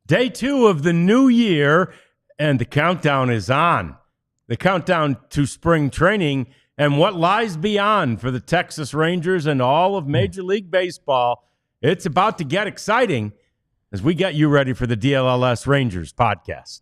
Day 2 of the new year, and the countdown is on. The countdown to spring training and what lies beyond for the Texas Rangers and all of Major League Baseball. It's about to get exciting as we get you ready for the DLLS Rangers Podcast.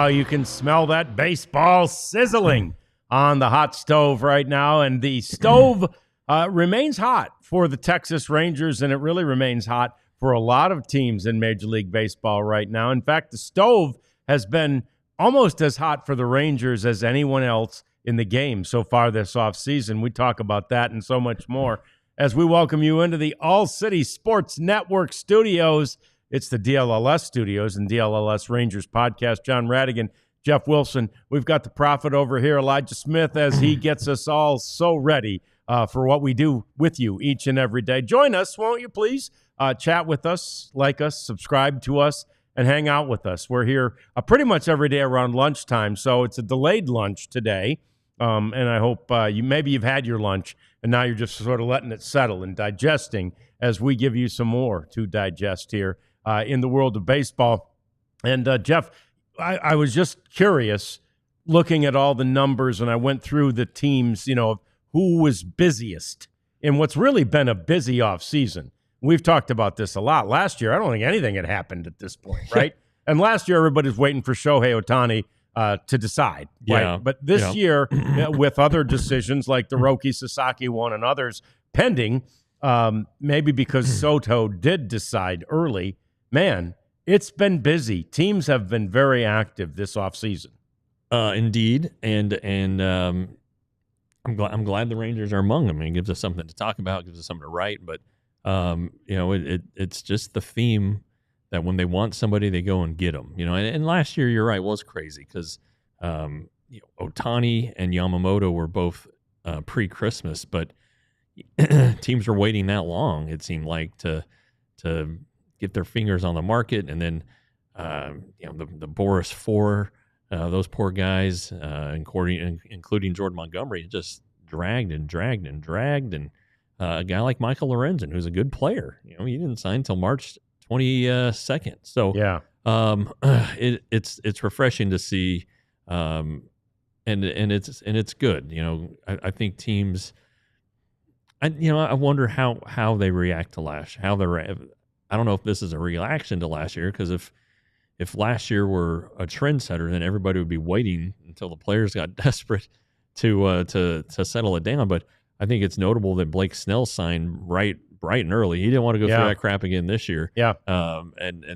You can smell that baseball sizzling on the hot stove right now, and the stove remains hot for the Texas Rangers, and it really remains hot for a lot of teams in Major League Baseball right now. In fact, the stove has been almost as hot for the Rangers as anyone else in the game so far this offseason. We talk about that and so much more as we welcome you into the ALLCITY Sports Network studios. It's the DLLS studios and DLLS Rangers Podcast. John Radigan, Jeff Wilson. We've got the prophet over here, Elijah Smith, as he gets us all so ready for what we do with you each and every day. Join us, won't you, please? Chat with us, like us, subscribe to us, and hang out with us. We're here pretty much every day around lunchtime, so it's a delayed lunch today. And I hope maybe you've had your lunch, and now you're just sort of letting it settle and digesting as we give you some more to digest here in the world of baseball. And Jeff, I was just curious looking at all the numbers, and I went through the teams, of who was busiest in what's really been a busy offseason. We've talked about this a lot. Last year, I don't think anything had happened at this point, right? And last year, everybody's waiting for Shohei Ohtani to decide, right? But this year, with other decisions like the Roki Sasaki one and others pending, maybe because Soto did decide early, man, it's been busy. Teams have been very active this offseason. Indeed, and I'm glad the Rangers are among them. It gives us something to talk about, gives us something to write. But it's just the theme that when they want somebody, they go and get them. And last year, you're right, was crazy because Ohtani and Yamamoto were both pre-Christmas, but teams were waiting that long. It seemed like to get their fingers on the market, and then the Boris Four, those poor guys, including Jordan Montgomery, just dragged. And a guy like Michael Lorenzen, who's a good player, he didn't sign until March 22nd. So yeah, it's refreshing to see, and it's good. I think teams. I wonder how they react to last. I don't know if this is a reaction to last year, because if last year were a trendsetter, then everybody would be waiting until the players got desperate to settle it down. But I think it's notable that Blake Snell signed bright and early. He didn't want to go through that crap again this year. Yeah.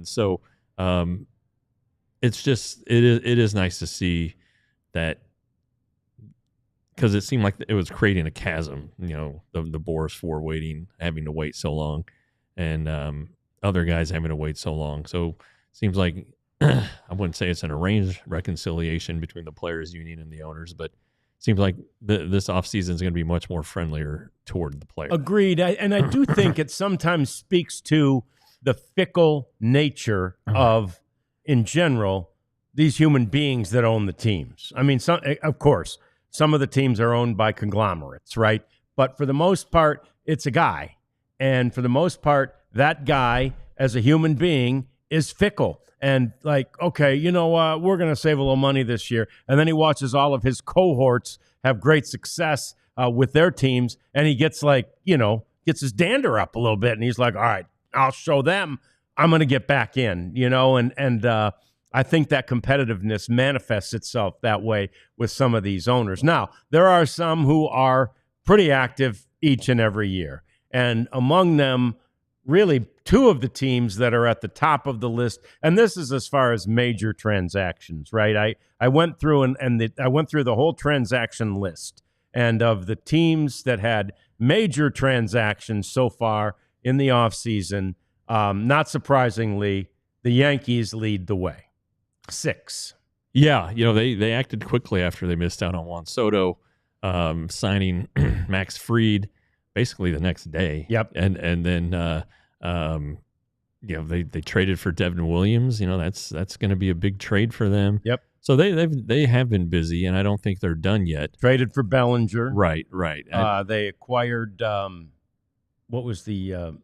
So it's just it is nice to see that, because it seemed like it was creating a chasm. The Boris Four having to wait so long, and other guys having to wait so long. So it seems like I wouldn't say it's an arranged reconciliation between the players' union and the owners, but it seems like this offseason is going to be much more friendlier toward the players. Agreed. And I do think it sometimes speaks to the fickle nature of, in general, these human beings that own the teams. I mean, of course, some of the teams are owned by conglomerates, right? But for the most part, it's a guy. And for the most part, that guy, as a human being, is fickle. And like, okay, we're going to save a little money this year. And then he watches all of his cohorts have great success with their teams. And he gets gets his dander up a little bit. And he's like, all right, I'll show them I'm going to get back in, and I think that competitiveness manifests itself that way with some of these owners. Now, there are some who are pretty active each and every year. And among them, really two of the teams that are at the top of the list, and this is as far as major transactions, right? I went through I went through the whole transaction list, and of the teams that had major transactions so far in the offseason, not surprisingly, the Yankees lead the way. 6. Yeah, they acted quickly after they missed out on Juan Soto, signing Max Fried basically the next day. Yep. And then they traded for Devin Williams. That's going to be a big trade for them. Yep. So they have been busy, and I don't think they're done yet. Traded for Bellinger. Right. They acquired what was the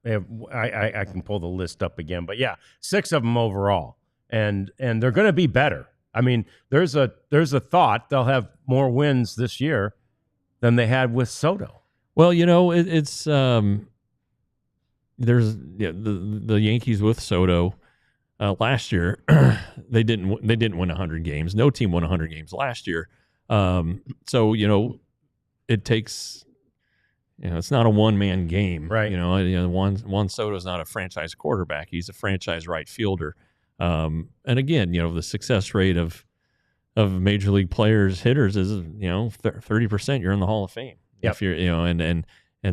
I can pull the list up again, but yeah, 6 of them overall. And they're going to be better. I mean, there's a thought they'll have more wins this year than they had with Soto. Well, it's there's the Yankees with Soto last year. they didn't win 100 games. No team won 100 games last year. So it takes. It's not a one-man game, right? Juan Soto's not a franchise quarterback; he's a franchise right fielder. And again, the success rate of major league players, hitters is 30%. You're in the Hall of Fame. Yep. If you're and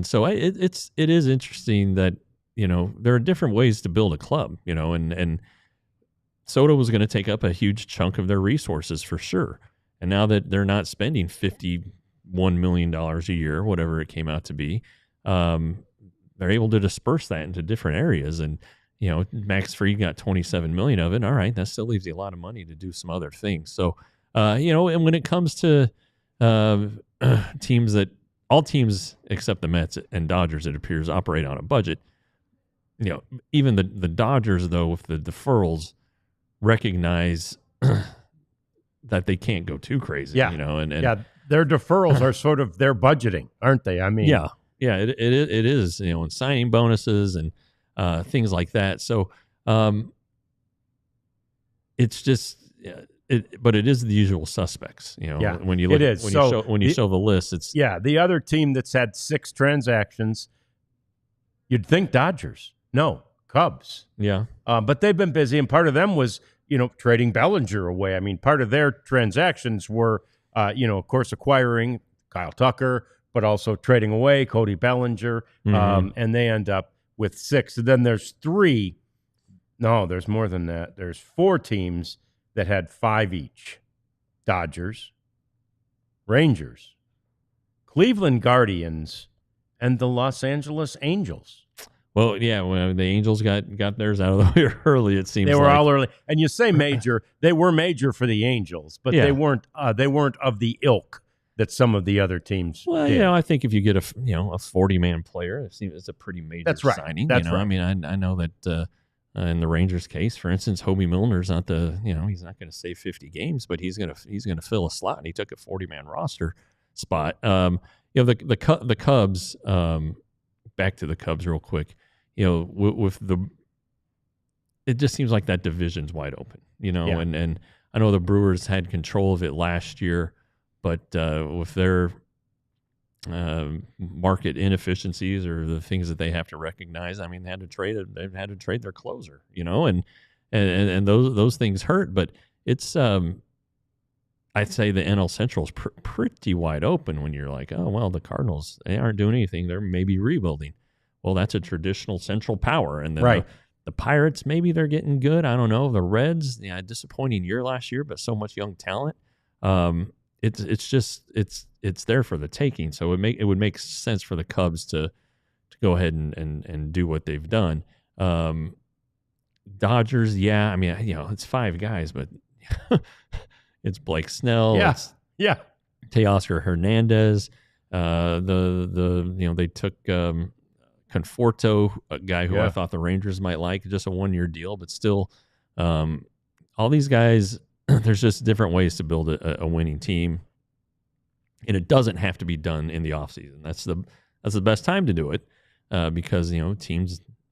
so it is interesting that there are different ways to build a club. And Soto was going to take up a huge chunk of their resources for sure. And now that they're not spending $51 million a year, whatever it came out to be, they're able to disperse that into different areas. And Max Fried got $27 million of it. All right, that still leaves you a lot of money to do some other things. So, and when it comes to teams that all teams except the Mets and Dodgers, it appears, operate on a budget. Even the Dodgers, though, with the deferrals, recognize that they can't go too crazy. Yeah, and their deferrals are sort of their budgeting, aren't they? I mean, yeah, it is. And signing bonuses and things like that. So it's just, but it is the usual suspects. When you look, it is. When you show the list, it's the other team that's had 6 transactions. You'd think Dodgers, no, Cubs. Yeah, but they've been busy, and part of them was trading Bellinger away. I mean, part of their transactions were of course acquiring Kyle Tucker, but also trading away Cody Bellinger, and they end up with 6. And then there's 3. No, there's more than that. There's 4 teams that had 5 each. Dodgers, Rangers, Cleveland Guardians, and the Los Angeles Angels. Well, yeah, the Angels got theirs out of the way early, it seems. They were all early. And you say major, they were major for the Angels, but they weren't of the ilk that some of the other teams did. I think if you get a 40-man player, it's a pretty major signing. That's right. I mean, I know that in the Rangers case, for instance, Hobie Milner's not he's not going to save 50 games, but he's going to fill a slot, and he took a 40-man roster spot. The Cubs, back to the Cubs real quick. With it just seems like that division's wide open. And I know the Brewers had control of it last year. But with their market inefficiencies or the things that they have to recognize, I mean, they've had to trade their closer, and those things hurt. But it's I'd say the NL Central is pretty wide open when you're like, oh well, the Cardinals, they aren't doing anything; they're maybe rebuilding. Well, that's a traditional Central power, and then the Pirates, maybe they're getting good. I don't know. The Reds, disappointing year last year, but so much young talent. It's there for the taking. So it would make sense for the Cubs to go ahead and do what they've done. Dodgers, I mean, it's 5 guys, but it's Blake Snell, Teoscar Hernandez. They took Conforto, a guy who I thought the Rangers might like, just a 1-year deal, but still, all these guys. There's just different ways to build a winning team, and it doesn't have to be done in the offseason. That's the best time to do it because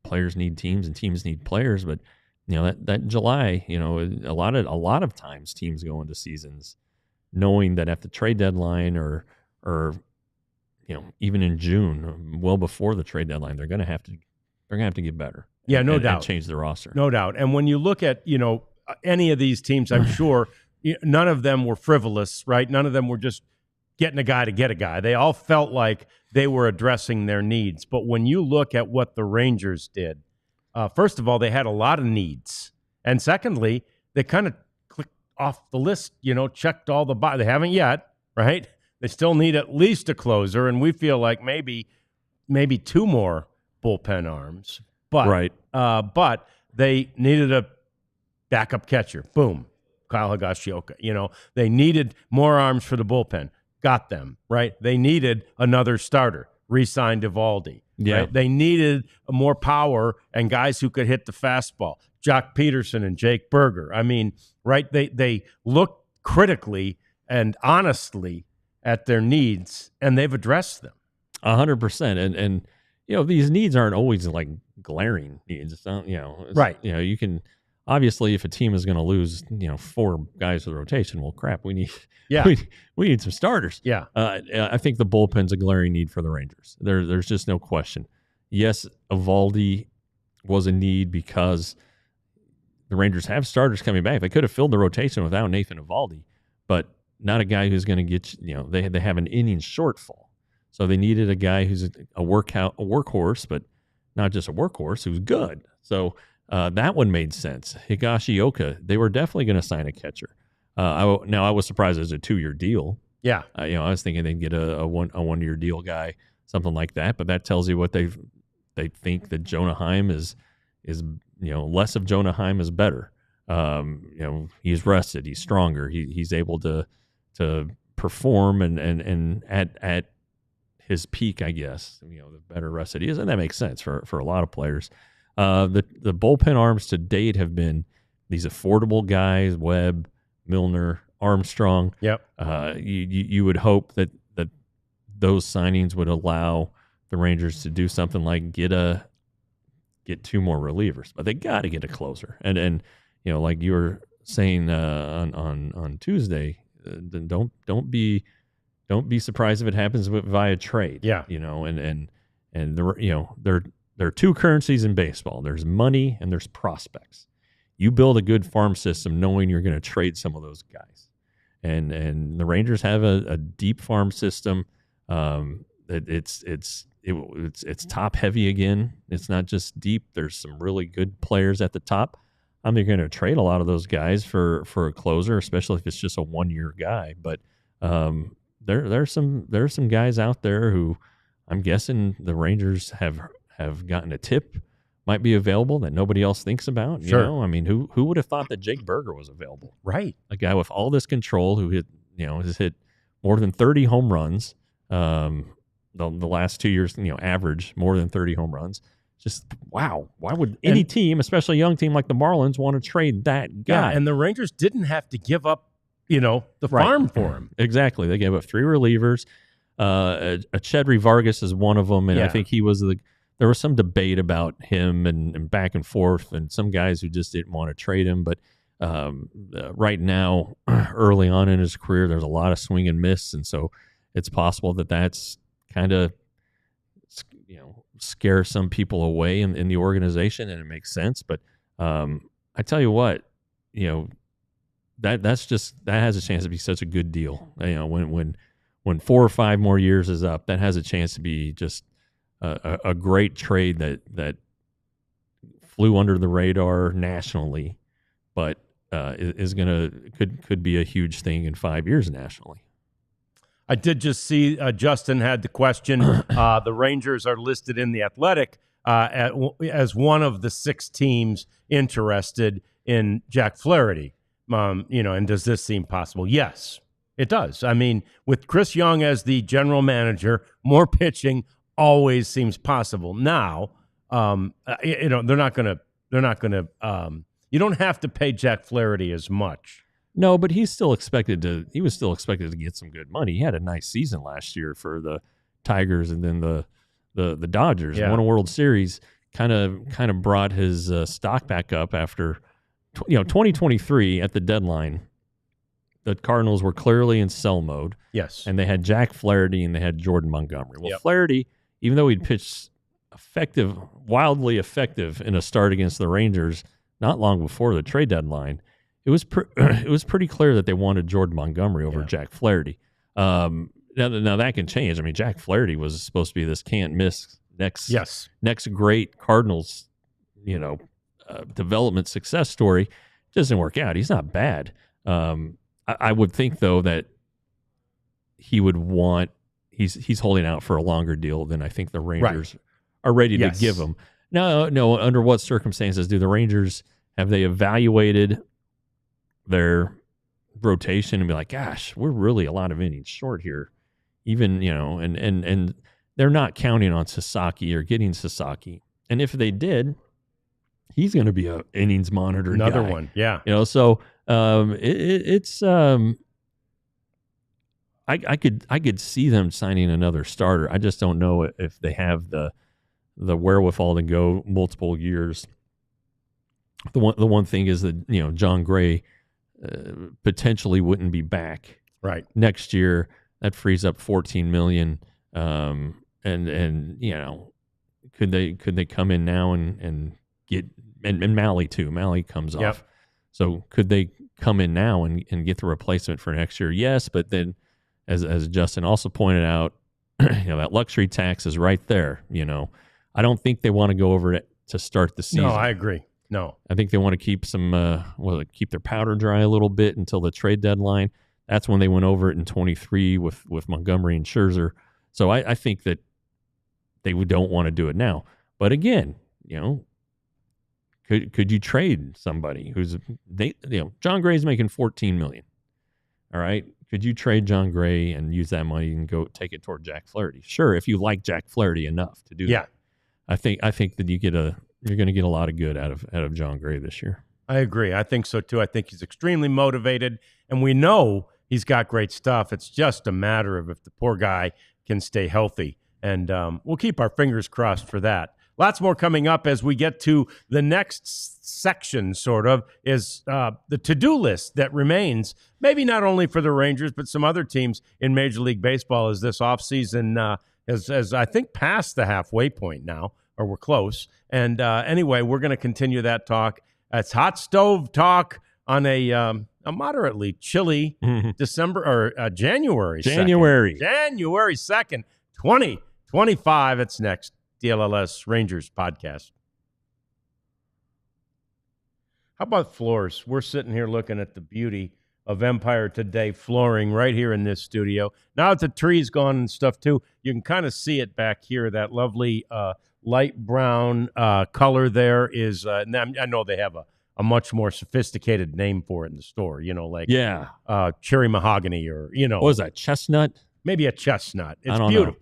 players need teams and teams need players. But that July, a lot of times teams go into seasons knowing that at the trade deadline or even in June, well before the trade deadline, they're going to have to They're going to have to get better. Yeah, no doubt. And change the roster. No doubt. And when you look at, any of these teams, I'm sure none of them were frivolous, right? None of them were just getting a guy to get a guy. They all felt like they were addressing their needs. But when you look at what the Rangers did, first of all, they had a lot of needs. And secondly, they kind of clicked off the list, checked all the boxes. They haven't yet, right? They still need at least a closer, and we feel like maybe 2 more bullpen arms. But right. But they needed a backup catcher. Boom. Kyle Higashioka. They needed more arms for the bullpen. Got them, right? They needed another starter. Re-signed Eovaldi. Yeah. Right? They needed more power and guys who could hit the fastball. Jock Peterson and Jake Berger. I mean, right? They looked critically and honestly at their needs, and they've addressed them. 100%. And these needs aren't always like glaring needs. It's not, right. You can obviously, if a team is going to lose, 4 guys to the rotation, well, crap, we need we need some starters. Yeah. I think the bullpen's a glaring need for the Rangers. There's just no question. Yes, Eovaldi was a need because the Rangers have starters coming back. They could have filled the rotation without Nathan Eovaldi, but not a guy who's going to get, they have an inning shortfall. So they needed a guy who's a workhorse, but not just a workhorse, who's good. So that one made sense. Higashioka, they were definitely going to sign a catcher. I was surprised it was a 2-year deal. Yeah. I was thinking they'd get a 1-year deal guy, something like that. But that tells you what they think that Jonah Heim is less of Jonah Heim is better. He's rested, he's stronger, he's able to perform and at his peak, I guess. The better rested he is, and that makes sense for a lot of players. The bullpen arms to date have been these affordable guys: Webb, Milner, Armstrong. Yep. You would hope that those signings would allow the Rangers to do something like get 2 more relievers, but they got to get a closer. And like you were saying on Tuesday, don't be surprised if it happens via trade. Yeah. And there are 2 currencies in baseball. There's money and there's prospects. You build a good farm system knowing you're going to trade some of those guys. And the Rangers have a deep farm system. It's top heavy again. It's not just deep. There's some really good players at the top. I mean, you're going to trade a lot of those guys for a closer, especially if it's just a 1-year guy. But there's some guys out there who I'm guessing the Rangers have gotten a tip might be available that nobody else thinks about. Sure. I mean, who would have thought that Jake Berger was available? Right. A guy with all this control who has hit more than 30 home runs. The last 2 years, average more than 30 home runs. Just wow. Why would any team, especially a young team like the Marlins, want to trade that guy? Yeah, and the Rangers didn't have to give up, the farm for him. Exactly. They gave up 3 relievers. Chedry Vargas is one of them, and I think he was there was some debate about him and back and forth, and some guys who just didn't want to trade him. But right now, early on in his career, there's a lot of swing and miss, and so it's possible that's kind of scare some people away in the organization, and it makes sense. But I tell you what, that has a chance to be such a good deal. When 4 or 5 more years is up, that has a chance to be just a great trade that flew under the radar nationally, but could be a huge thing in 5 years nationally. I did just see Justin had the question. The Rangers are listed in The Athletic as one of the 6 teams interested in Jack Flaherty. And does this seem possible? Yes, it does. I mean, with Chris Young as the general manager, more pitching always seems possible. Now, they're not going to. You don't have to pay Jack Flaherty as much. No, but he was still expected to get some good money. He had a nice season last year for the Tigers, and then the Dodgers won a World Series. Kind of brought his stock back up after 2023 at the deadline. The Cardinals were clearly in sell mode. Yes, and they had Jack Flaherty and they had Jordan Montgomery. Well, yep. Flaherty, even though he'd pitched wildly effective in a start against the Rangers not long before the trade deadline, it was pretty clear that they wanted Jordan Montgomery over Jack Flaherty. Now that can change. I mean, Jack Flaherty was supposed to be this can't miss next great Cardinals, development success story. Doesn't work out. He's not bad. I would think though that he would want. He's holding out for a longer deal than I think the Rangers are ready to give him. No. Under what circumstances do the Rangers have they evaluated their rotation and be like, gosh, we're really a lot of innings short here. Even, and they're not counting on Sasaki or getting Sasaki. And if they did, he's going to be a innings monitor Another guy. one, yeah. So it's I could see them signing another starter. I just don't know if they have the wherewithal to go multiple years. The one thing is that John Gray potentially wouldn't be back next year. That frees up $14 million. And could they come in now and get and Malley too? Malley comes off. So could they come in now and get the replacement for next year? Yes, but then as Justin also pointed out, that luxury tax is right there. I don't think they want to go over it to start the season. No, I agree. No, I think they want to keep keep their powder dry a little bit until the trade deadline. That's when they went over it in 23 with Montgomery and Scherzer. So I think that they don't want to do it now. But again, could you trade somebody John Gray's making $14 million. All right. Could you trade John Gray and use that money and go take it toward Jack Flaherty? Sure, if you like Jack Flaherty enough to do that. I think that you're going to get a lot of good out of John Gray this year. I agree. I think so too. I think he's extremely motivated, and we know he's got great stuff. It's just a matter of if the poor guy can stay healthy, and we'll keep our fingers crossed for that. Lots more coming up as we get to the next section, sort of, is the to-do list that remains, maybe not only for the Rangers, but some other teams in Major League Baseball as this offseason has I think, passed the halfway point now, or we're close. And anyway, we're going to continue that talk. It's Hot Stove Talk on a moderately chilly January 2nd, 2025. It's next. DLLS Rangers Podcast. How about floors? We're sitting here looking at the beauty of Empire Today flooring right here in this studio. Now that the tree's gone and stuff too, you can kind of see it back here. That lovely light brown color there is, I know they have a much more sophisticated name for it in the store, cherry mahogany or, What was that, chestnut? Maybe a chestnut. It's beautiful. Know.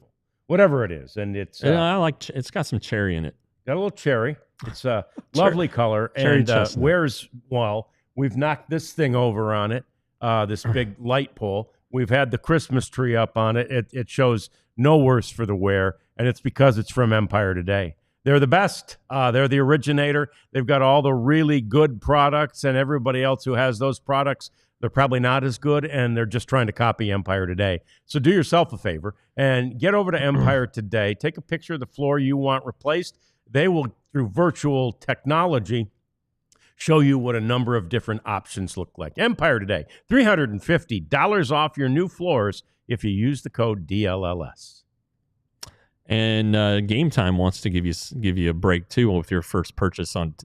Whatever it is. And it's I like it's got some cherry in it. Got a little cherry. It's a lovely color. Cherry and chestnut. We've knocked this thing over on it, this big light pole. We've had the Christmas tree up on it. It shows no worse for the wear, and it's because it's from Empire Today. They're the best. They're the originator. They've got all the really good products, and everybody else who has those products, they're probably not as good, and they're just trying to copy Empire Today. So do yourself a favor and get over to Empire Today. Take a picture of the floor you want replaced. They will, through virtual technology, show you what a number of different options look like. Empire Today, $350 off your new floors if you use the code DLLS. And Game Time wants to give you a break too with your first purchase on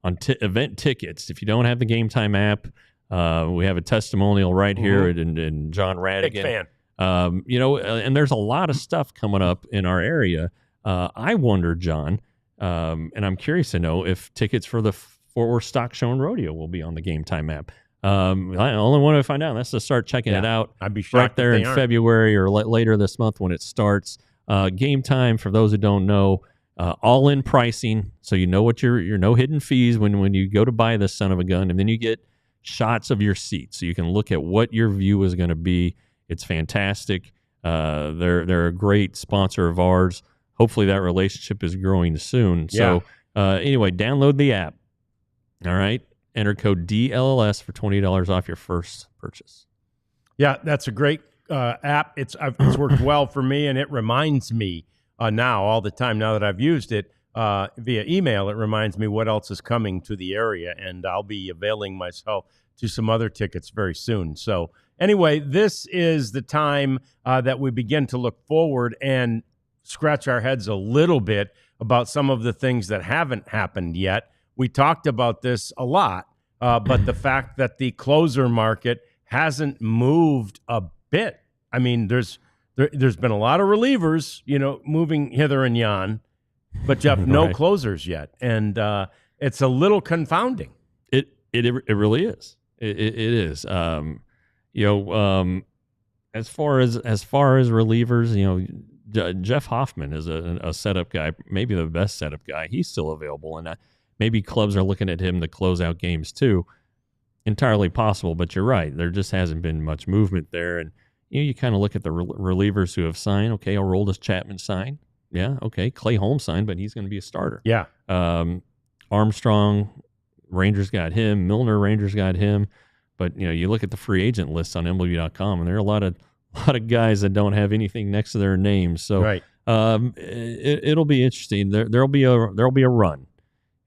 event tickets. If you don't have the Game Time app, we have a testimonial right here and John Radigan. Big fan. And there's a lot of stuff coming up in our area. I wonder, John, and I'm curious to know if tickets for the Fort Worth Stock Show and Rodeo will be on the Game Time app. I only want to find out. That's to start checking it out. I'd be shocked right there if in they aren't. February or later this month when it starts. Game Time, for those who don't know, all-in pricing, so you know what your no hidden fees when you go to buy this son of a gun, and then you get shots of your seat, so you can look at what your view is going to be. It's fantastic. They're a great sponsor of ours. Hopefully that relationship is growing soon. Yeah. So anyway, download the app. All right. Enter code DLLS for $20 off your first purchase. Yeah, that's a great app. It's worked well for me, and it reminds me now all the time. Now that I've used it via email, it reminds me what else is coming to the area, and I'll be availing myself to some other tickets very soon. So anyway, this is the time that we begin to look forward and scratch our heads a little bit about some of the things that haven't happened yet. We talked about this a lot, but the fact that the closer market hasn't moved a bit. I mean, there's been a lot of relievers, moving hither and yon, but Jeff, no closers yet, and it's a little confounding. It really is. It is. As far as relievers, Jeff Hoffman is a setup guy, maybe the best setup guy. He's still available, and maybe clubs are looking at him to close out games too. Entirely possible, but you're right. There just hasn't been much movement there, and you kind of look at the relievers who have signed. Okay, Aroldis Chapman signed. Yeah, okay. Clay Holmes signed, but he's going to be a starter. Yeah. Armstrong, Rangers got him. Milner, Rangers got him. But you look at the free agent list on MLB.com, and there are a lot of guys that don't have anything next to their names. So right. It'll be interesting. There'll be a run,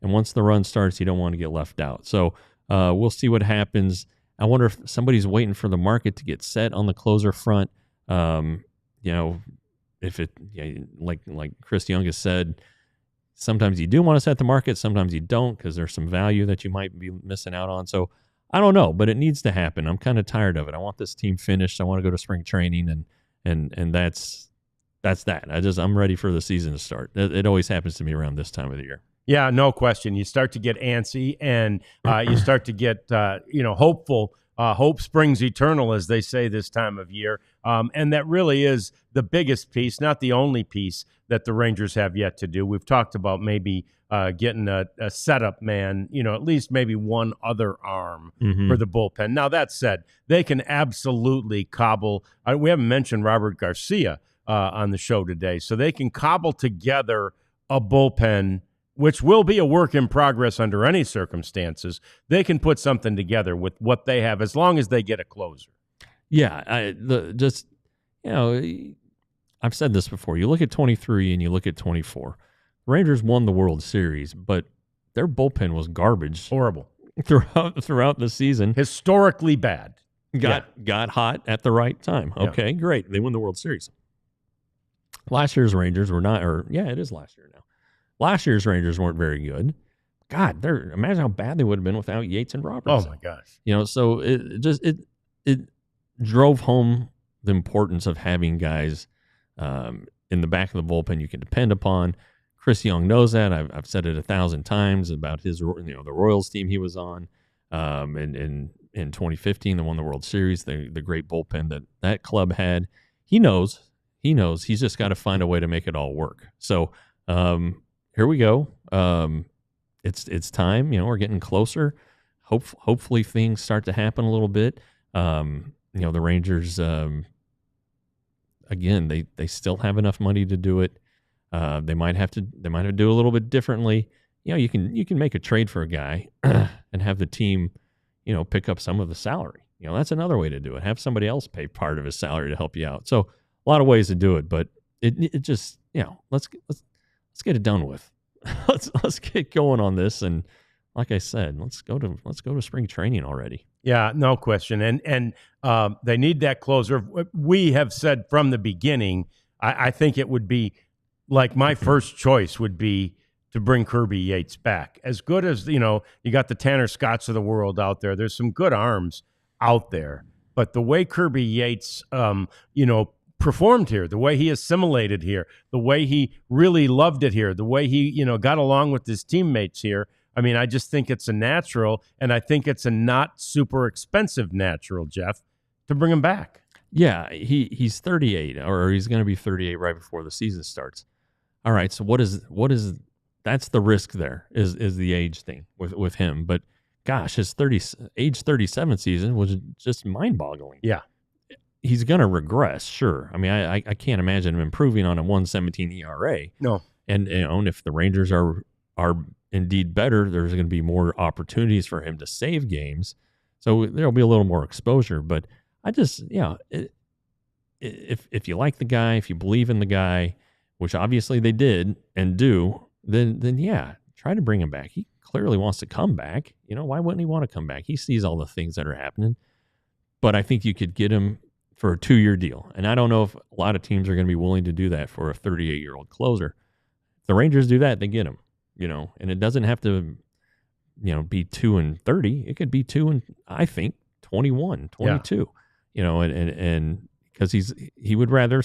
and once the run starts, you don't want to get left out. So we'll see what happens. I wonder if somebody's waiting for the market to get set on the closer front. If it like Chris Young has said, sometimes you do want to set the market, sometimes you don't, because there's some value that you might be missing out on. So I don't know, but it needs to happen. I'm kind of tired of it. I want this team finished. I want to go to spring training, and that's that. I'm ready for the season to start. It always happens to me around this time of the year. Yeah, no question. You start to get antsy, and you start to get hopeful. Hope springs eternal, as they say this time of year. And that really is the biggest piece, not the only piece that the Rangers have yet to do. We've talked about maybe getting a setup man, at least maybe one other arm for the bullpen. Now, that said, they can absolutely cobble. We haven't mentioned Robert Garcia on the show today. So they can cobble together a bullpen, which will be a work in progress under any circumstances. They can put something together with what they have as long as they get a closer. Yeah, I've said this before. You look at 23 and you look at 24. Rangers won the World Series, but their bullpen was garbage. Horrible. Throughout the season. Historically bad. Got hot at the right time. Okay, great. They won the World Series. Last year's Rangers were not, it is last year now. Last year's Rangers weren't very good. God, imagine how bad they would have been without Yates and Robertson. Oh my gosh! So it drove home the importance of having guys in the back of the bullpen you can depend upon. Chris Young knows that. I've said it 1,000 times about his, the Royals team he was on, in 2015, that won the World Series. The great bullpen that club had. He knows. He's just got to find a way to make it all work. So. Here we go. It's time. We're getting closer. Hopefully things start to happen a little bit. The Rangers, again, they still have enough money to do it. They might have to do a little bit differently. You can make a trade for a guy and have the team, pick up some of the salary. That's another way to do it. Have somebody else pay part of his salary to help you out. So a lot of ways to do it, but it just, let's get it done with. Let's get going on this, and like I said, let's go to spring training already. Yeah, no question. And they need that closer. We have said from the beginning, I think it would be like my first choice would be to bring Kirby Yates back. As good as, you got the Tanner Scotts of the world out there. There's some good arms out there, but the way Kirby Yates, performed here, the way he assimilated here, the way he really loved it here, the way he, got along with his teammates here. I mean, I just think it's a natural, and I think it's a not super expensive natural, Jeff, to bring him back. Yeah, he's 38, or he's going to be 38 right before the season starts. All right, so what is that's the risk there is the age thing with him. But gosh, his age 37 season was just mind-boggling. Yeah. He's going to regress, sure. I mean, I can't imagine him improving on a 1.17 ERA. No. And if the Rangers are indeed better, there's going to be more opportunities for him to save games. So there'll be a little more exposure. But I just, if you like the guy, if you believe in the guy, which obviously they did and do, then yeah, try to bring him back. He clearly wants to come back. Why wouldn't he want to come back? He sees all the things that are happening. But I think you could get him for a 2-year deal. And I don't know if a lot of teams are going to be willing to do that for a 38-year-old closer. If the Rangers do that, they get him, and it doesn't have to, be 2 and 30. It could be 2 and, I think, 21, 22, and because he would rather,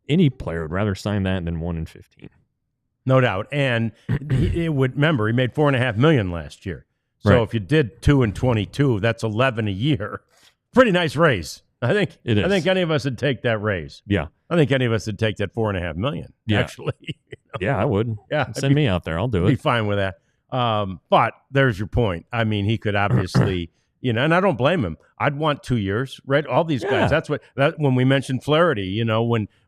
any player would rather sign that than 1 and 15. No doubt. And he remember, he made $4.5 million last year. So if you did 2 and 22, that's 11 a year. Pretty nice raise. I think it is. I think any of us would take that raise. Yeah. I think any of us would take that $4.5 million. Yeah. Actually. Yeah, I would. Yeah. Send me out there. I'll do it. Be fine with that. But there's your point. I mean, he could obviously, and I don't blame him. I'd want 2 years, right? All these guys. That's when we mentioned Flaherty,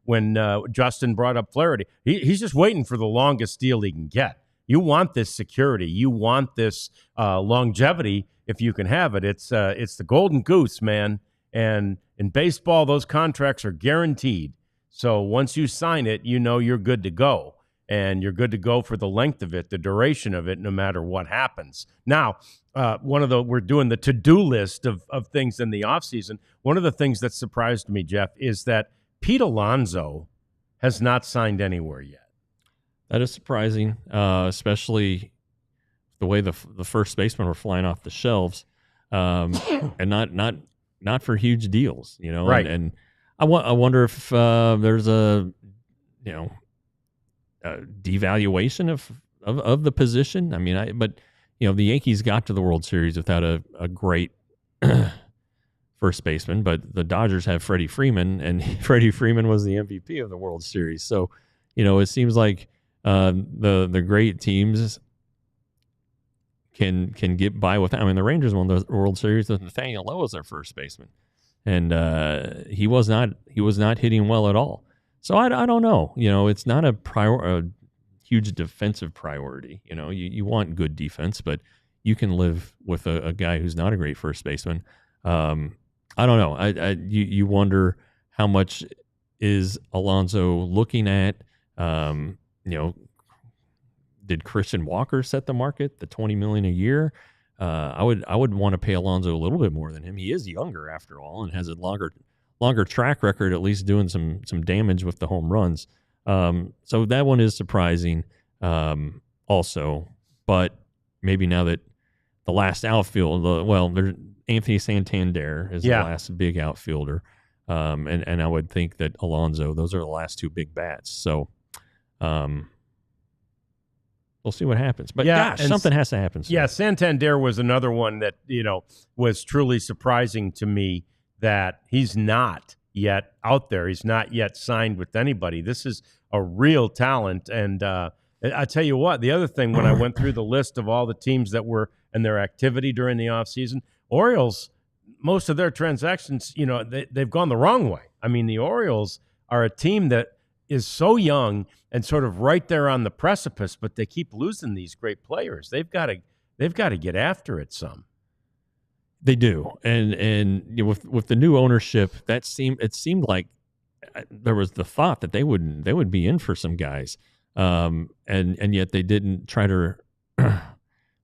when Justin brought up Flaherty, he's just waiting for the longest deal he can get. You want this security. You want this longevity if you can have it. It's the golden goose, man. And in baseball, those contracts are guaranteed. So once you sign it, you're good to go. And you're good to go for the length of it, the duration of it, no matter what happens. Now, we're doing the to-do list of things in the offseason. One of the things that surprised me, Jeff, is that Pete Alonso has not signed anywhere yet. That is surprising, especially the way the first basemen were flying off the shelves, and not for huge deals, Right. And I wonder if there's a devaluation of the position. I mean, but the Yankees got to the World Series without a great first baseman, but the Dodgers have Freddie Freeman, and Freddie Freeman was the MVP of the World Series. So, it seems like the great teams can get by without. I mean, the Rangers won the World Series with Nathaniel Lowe as their first baseman, and he was not hitting well at all. So I don't know. It's not a huge defensive priority. You want good defense, but you can live with a guy who's not a great first baseman. I don't know. You wonder how much is Alonso looking at. Did Christian Walker set the market, the $20 million a year? I would want to pay Alonso a little bit more than him. He is younger after all, and has a longer track record, at least doing some damage with the home runs. So that one is surprising also. But maybe now that the last outfield, there's Anthony Santander is the last big outfielder. And I would think that Alonso, those are the last 2 big bats. So we'll see what happens. But something has to happen soon. Yeah, Santander was another one that, was truly surprising to me, that he's not yet out there. He's not yet signed with anybody. This is a real talent. And I tell you what, the other thing, when I went through the list of all the teams that were in their activity during the offseason, Orioles, most of their transactions, they've gone the wrong way. I mean, the Orioles are a team that is so young and sort of right there on the precipice, but they keep losing these great players. They've got to get after it some. They do, and with the new ownership, it seemed like there was the thought that they would be in for some guys, and yet they didn't try to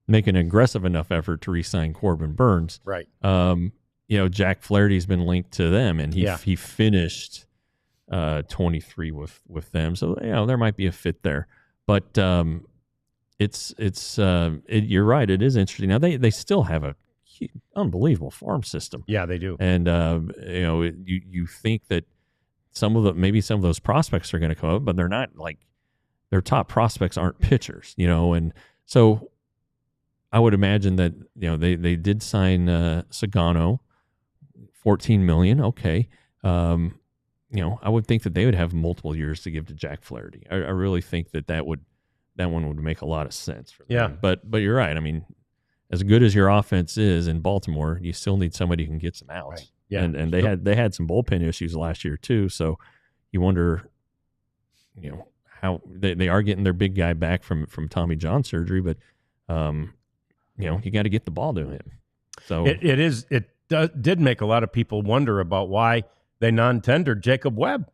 make an aggressive enough effort to re-sign Corbin Burns. Right. Jack Flaherty's been linked to them, and he finished 23 with them, so there might be a fit there, but you're right. It is interesting. Now they still have a unbelievable farm system. Yeah, they do. And you think that maybe some of those prospects are going to come up, but they're not. Like, their top prospects aren't pitchers, and so I would imagine that they did sign Sagano, $14 million. Okay, I would think that they would have multiple years to give to Jack Flaherty. I really think that one would make a lot of sense for them. Yeah, but you're right. I mean, as good as your offense is in Baltimore, you still need somebody who can get some outs. Right. Yeah. And they had some bullpen issues last year too. So you wonder, how they are getting their big guy back from Tommy John surgery, but you got to get the ball to him. So it did make a lot of people wonder about why they non-tendered Jacob Webb.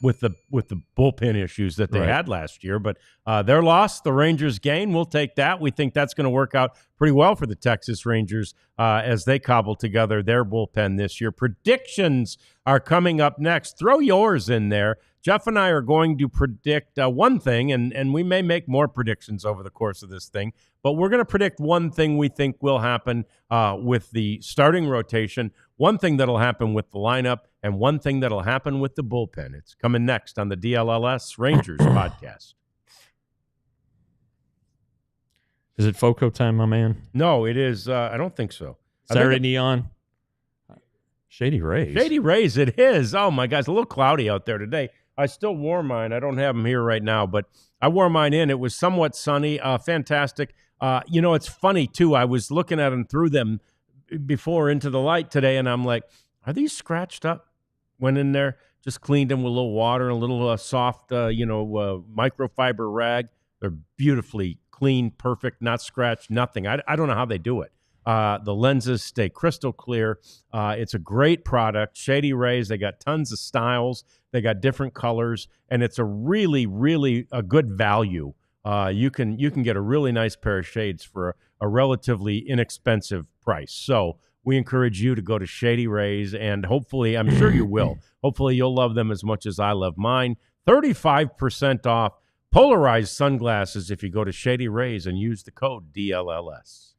with the bullpen issues that they had last year. But their loss, the Rangers gain, we'll take that. We think that's going to work out pretty well for the Texas Rangers as they cobble together their bullpen this year. Predictions are coming up next. Throw yours in there. Jeff and I are going to predict one thing, and we may make more predictions over the course of this thing, but we're going to predict one thing we think will happen with the starting rotation, one thing that'll happen with the lineup, and one thing that'll happen with the bullpen. It's coming next on the DLLS Rangers Podcast. Is it FOCO time, my man? No, it is. I don't think so. Saturday Neon. Shady Rays. Shady Rays, it is. Oh, my God. It's a little cloudy out there today. I still wore mine. I don't have them here right now, but I wore mine in. It was somewhat sunny. Fantastic. It's funny, too. I was looking at them through them before into the light today, and I'm like, are these scratched up? Went in there, just cleaned them with a little water and a little soft, microfiber rag. They're beautifully clean, perfect, not scratched, nothing. I don't know how they do it. The lenses stay crystal clear. It's a great product. Shady Rays, they got tons of styles. They got different colors, and it's a really, really a good value. You can get a really nice pair of shades for a relatively inexpensive price. So we encourage you to go to Shady Rays, and hopefully, I'm sure you will. Hopefully, you'll love them as much as I love mine. 35% off polarized sunglasses if you go to Shady Rays and use the code DLLS.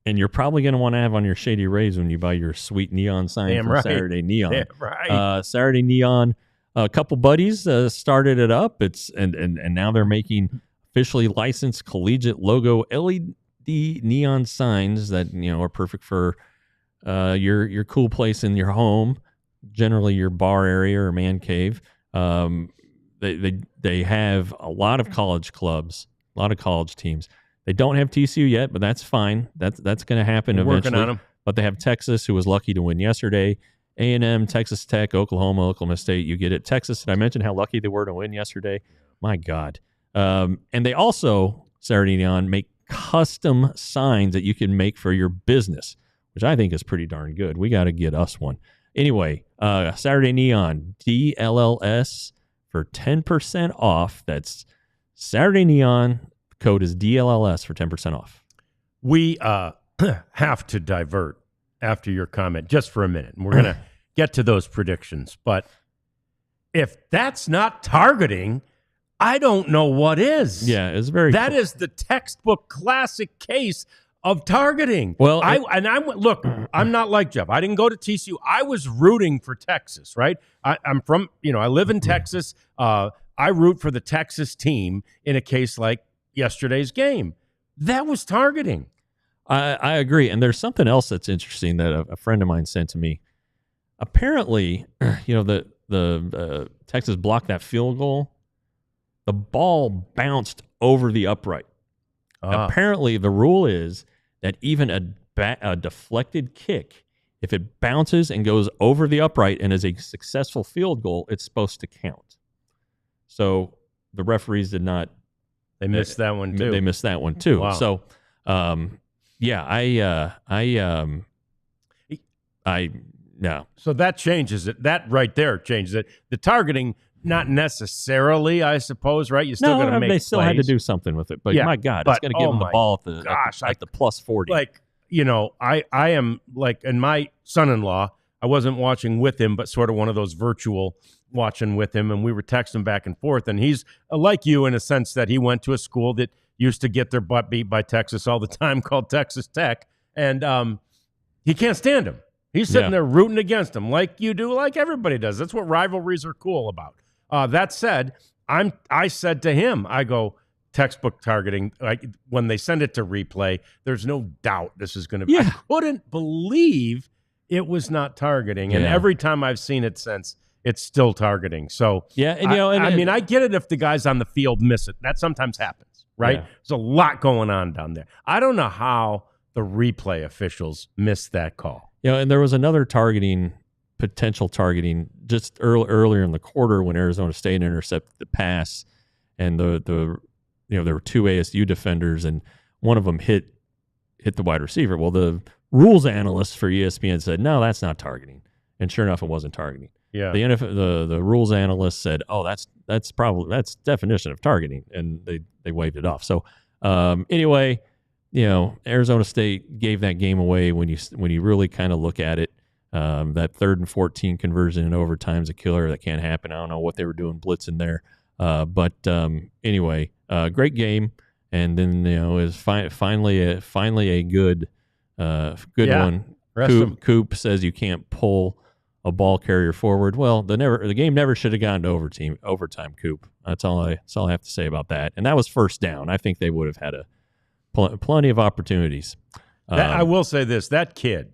And you're probably going to want to have on your Shady Rays when you buy your sweet neon sign for Saturday Neon. Damn right. Saturday Neon, a couple buddies started it up. And now they're making officially licensed collegiate logo LED neon signs that are perfect for your cool place in your home, generally your bar area or man cave. They have a lot of college clubs, a lot of college teams. They don't have TCU yet, but that's fine. That's going to happen eventually. Working on them. But they have Texas, who was lucky to win yesterday. A&M, Texas Tech, Oklahoma State. You get it. Texas, did I mention how lucky they were to win yesterday? My God. And they also, Saturday Neon, make custom signs that you can make for your business, which I think is pretty darn good. We got to get us one. Anyway, Saturday Neon, DLLS for 10% off. That's Saturday Neon. Code is DLLS for 10% off. We have to divert after your comment just for a minute, and we're going to get to those predictions. But if that's not targeting, I don't know what is. Yeah, it's very That is the textbook classic case of targeting. Well, look, I'm not like Jeff. I didn't go to TCU. I was rooting for Texas, right? I'm from, I live in Texas. I root for the Texas team in a case like yesterday's game. That was targeting. I agree. And there's something else that's interesting that a friend of mine sent to me. Apparently, the Texas blocked that field goal. The ball bounced over the upright. Apparently, the rule is that even a deflected kick, if it bounces and goes over the upright and is a successful field goal, it's supposed to count. So the referees did not. They missed that one too. They missed that one too. Wow. So, So that changes it. That right there changes it. The targeting, not necessarily, I suppose, right? You still got to make they still plays. had to do something with it. But my God, it's going to give them the ball at the plus 40. Like, I am like, and my son-in-law, I wasn't watching with him, but sort of one of those virtual watching with him, and we were texting back and forth, and he's like you in a sense that he went to a school that used to get their butt beat by Texas all the time called Texas Tech, and he can't stand him. He's sitting there rooting against him like you do, like everybody does. That's what rivalries are cool about. That said, I said to him, I go, textbook targeting, like when they send it to replay, there's no doubt this is going to be. I couldn't believe it was not targeting, and every time I've seen it since, it's still targeting. So I get it if the guys on the field miss it. That sometimes happens, right? There's a lot going on down there. I don't know how the replay officials missed that call. And there was another potential targeting just earlier in the quarter when Arizona State intercepted the pass, and there were two ASU defenders, and one of them hit the wide receiver. Well, the rules analyst for ESPN said, no, that's not targeting. And sure enough, it wasn't targeting. Yeah. The the rules analyst said, "Oh, that's definition of targeting," and they waved it off. So anyway, Arizona State gave that game away when you really kind of look at it. That 3rd and 14 conversion in overtime is a killer. That can't happen. I don't know what they were doing blitzing there, but anyway, great game. And then is finally a good one. Coop says you can't pull a ball carrier forward. Well, the game never should have gone to overtime. Coop. That's all I have to say about that. And that was first down. I think they would have had plenty of opportunities. I will say this: that kid,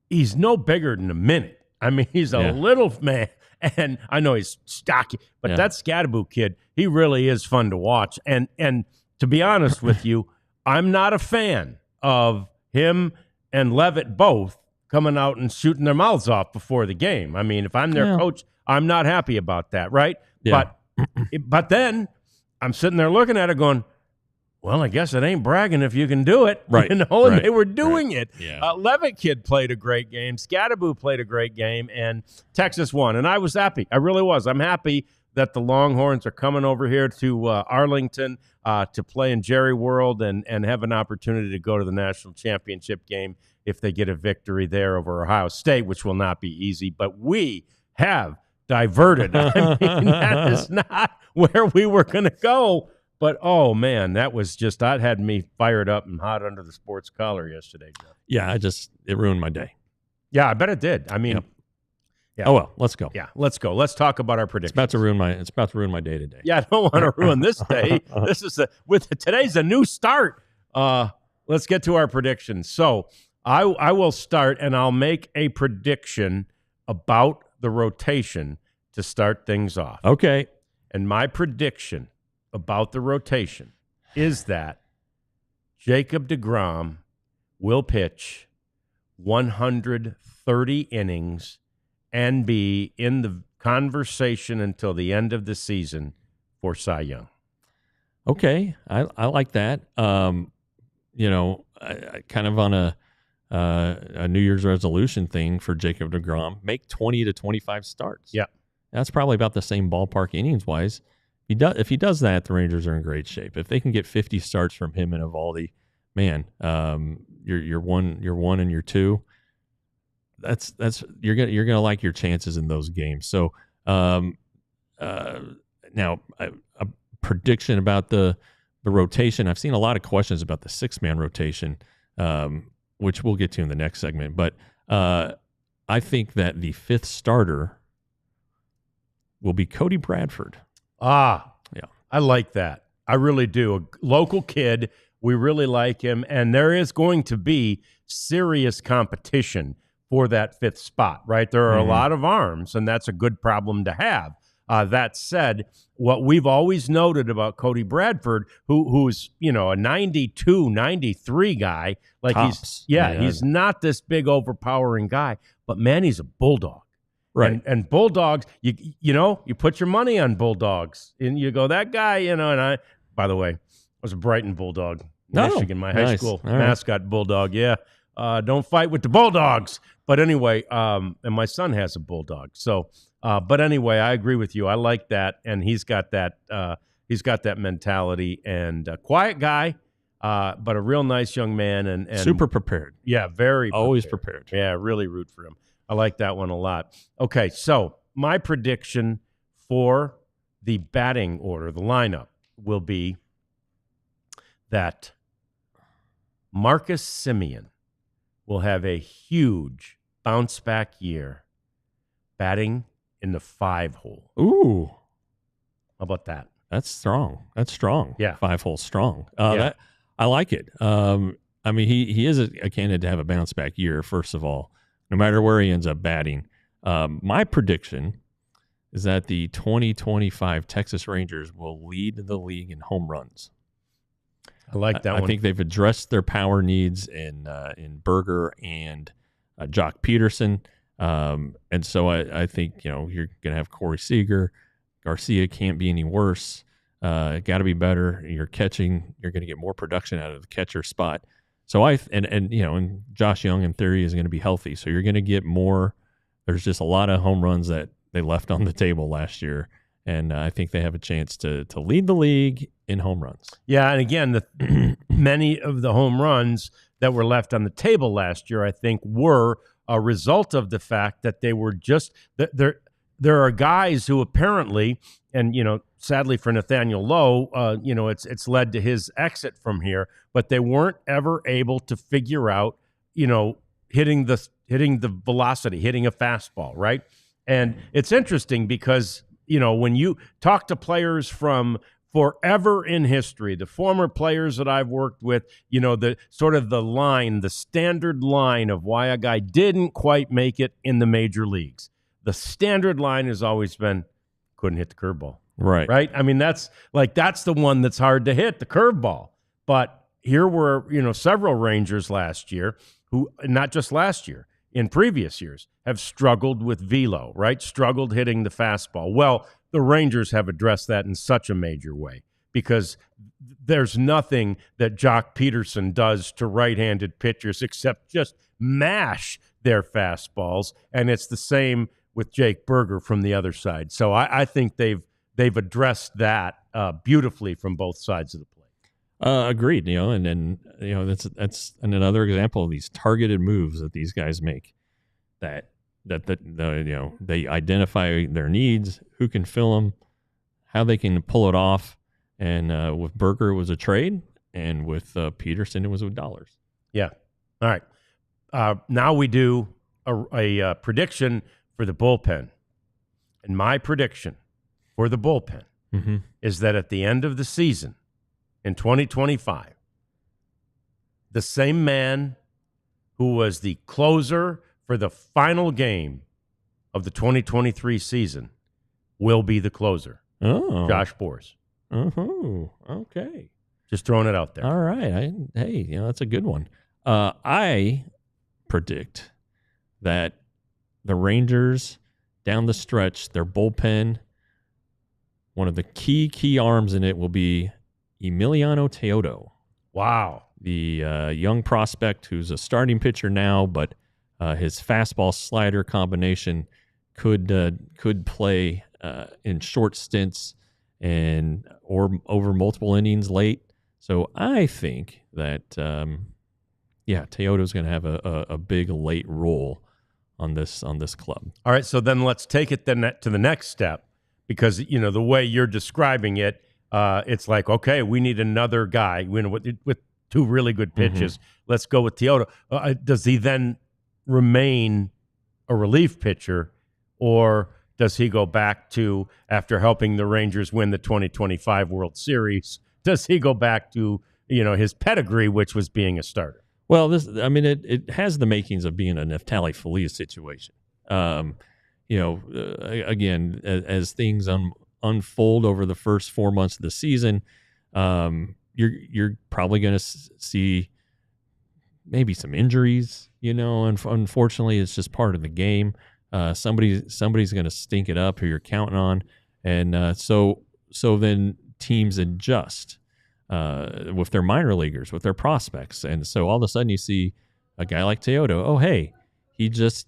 he's no bigger than a minute. I mean, he's a little man, and I know he's stocky, but that Scadaboo kid, he really is fun to watch. And to be honest with you, I'm not a fan of him and Levitt both coming out and shooting their mouths off before the game. I mean, if I'm their coach, I'm not happy about that, right? Yeah. But then I'm sitting there looking at it going, well, I guess it ain't bragging if you can do it. Right. And they were doing it. Yeah. Levitt kid played a great game. Scadaboo played a great game, and Texas won. And I was happy. I really was. I'm happy that the Longhorns are coming over here to Arlington to play in Jerry World and have an opportunity to go to the national championship game if they get a victory there over Ohio State, which will not be easy. But we have diverted. I mean, that is not where we were going to go. But, oh, man, that had me fired up and hot under the sports collar yesterday, Jeff. Yeah, it ruined my day. Yeah, I bet it did. I mean, yeah. Oh, well, let's go. Yeah, let's go. Let's talk about our predictions. It's about to ruin my day today. Yeah, I don't want to ruin this day. Today's a new start. Let's get to our predictions. So I will start, and I'll make a prediction about the rotation to start things off. Okay. And my prediction about the rotation is that Jacob deGrom will pitch 130 innings and be in the conversation until the end of the season for Cy Young. Okay, I like that. I kind of on a New Year's resolution thing for Jacob deGrom, make 20 to 25 starts. Yeah, that's probably about the same ballpark innings wise. If he does that, the Rangers are in great shape. If they can get 50 starts from him and Eovaldi, man, you're one and you're two. That's you're gonna like your chances in those games. So now a prediction about the rotation. I've seen a lot of questions about the 6-man rotation, which we'll get to in the next segment. But I think that the 5th starter will be Cody Bradford. Yeah, I like that. I really do. A local kid. We really like him, and there is going to be serious competition for that 5th spot, right? There are a lot of arms, and that's a good problem to have. That said, what we've always noted about Cody Bradford, who's a 92, 93 guy, like Tops. He's not this big overpowering guy, but man, he's a bulldog. Right. And Bulldogs, you put your money on Bulldogs, and you go, that guy, and I, by the way, was a Brighton Bulldog, Michigan, my high school mascot Bulldog. Yeah. Don't fight with the Bulldogs. But anyway, and my son has a Bulldog. So, but anyway, I agree with you. I like that. And he's got that mentality, and a quiet guy, but a real nice young man and super prepared. Yeah. Very prepared. Always prepared. Yeah. Really root for him. I like that one a lot. Okay, so my prediction for the batting order, the lineup, will be that Marcus Semien will have a huge bounce-back year batting in the 5-hole. Ooh. How about that? That's strong. Yeah. 5-hole strong. Yeah. I like it. I mean, he is a candidate to have a bounce-back year, first of all, no matter where he ends up batting. My prediction is that the 2025 Texas Rangers will lead the league in home runs. I like that one. I think they've addressed their power needs in Berger and Jock Peterson. And so I think, you're going to have Corey Seager. Garcia can't be any worse. Got to be better. You're catching. You're going to get more production out of the catcher spot. So and Josh Young in theory is going to be healthy. So you're going to get more there's just a lot of home runs that they left on the table last year. And I think they have a chance to lead the league in home runs. Yeah, and again, many of the home runs that were left on the table last year, I think, were a result of the fact that they were just there are guys who apparently, and sadly for Nathaniel Lowe, it's led to his exit from here, but they weren't ever able to figure out, hitting the velocity, hitting a fastball, right? And it's interesting because when you talk to players from forever in history, the former players that I've worked with, the sort of the standard line of why a guy didn't quite make it in the major leagues. The standard line has always been couldn't hit the curveball. Right. Right. I mean, that's the one that's hard to hit, the curveball. But here were, several Rangers last year who, not just last year, in previous years, have struggled with velo, right? Struggled hitting the fastball. Well, the Rangers have addressed that in such a major way because there's nothing that Jock Peterson does to right-handed pitchers except just mash their fastballs, and it's the same with Jake Berger from the other side. So I think they've addressed that beautifully from both sides of the plate. Agreed. And then that's another example of these targeted moves that these guys make. That they identify their needs, who can fill them, how they can pull it off. And with Berger, it was a trade, and with Peterson, it was with dollars. Yeah. All right. Now we do a prediction for the bullpen, and my prediction for the bullpen is that at the end of the season in 2025, the same man who was the closer for the final game of the 2023 season will be the closer. Oh. Josh Boers. Oh, okay. Just throwing it out there. All right. That's a good one. I predict that the Rangers down the stretch, their bullpen, one of the key arms in it will be Emiliano Teodo. Wow. The young prospect who's a starting pitcher now, but his fastball slider combination could play in short stints or over multiple innings late. So I think that Teodo's going to have a big late role on this club. All right, so then let's take it then to the next step, because the way you're describing it, it's like, okay, we need another guy with two really good pitches. Let's go with Teodo. Does he then remain a relief pitcher, or does he go back to, after helping the Rangers win the 2025 World Series, does he go back to his pedigree, which was being a starter? Well, it has the makings of being a Neftali Feliz situation. Again, as things unfold over the first 4 months of the season, you're probably going to see maybe some injuries. And unfortunately, it's just part of the game. Somebody's going to stink it up who you're counting on, and so then teams adjust with their minor leaguers, with their prospects. And so all of a sudden you see a guy like Teodo. Oh, hey, he's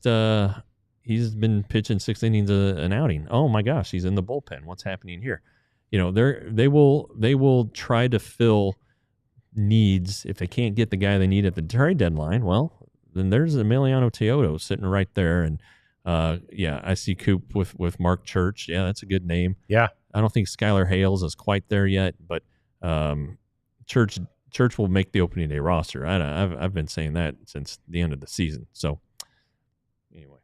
been pitching 6 innings an outing. Oh my gosh, he's in the bullpen. What's happening here? They will try to fill needs. If they can't get the guy they need at the trade deadline, well, then there's Emiliano Teodo sitting right there. And I see Coop with Mark Church. Yeah, that's a good name. Yeah. I don't think Skylar Hales is quite there yet, but Church will make the opening day roster. I've been saying that since the end of the season. So anyway,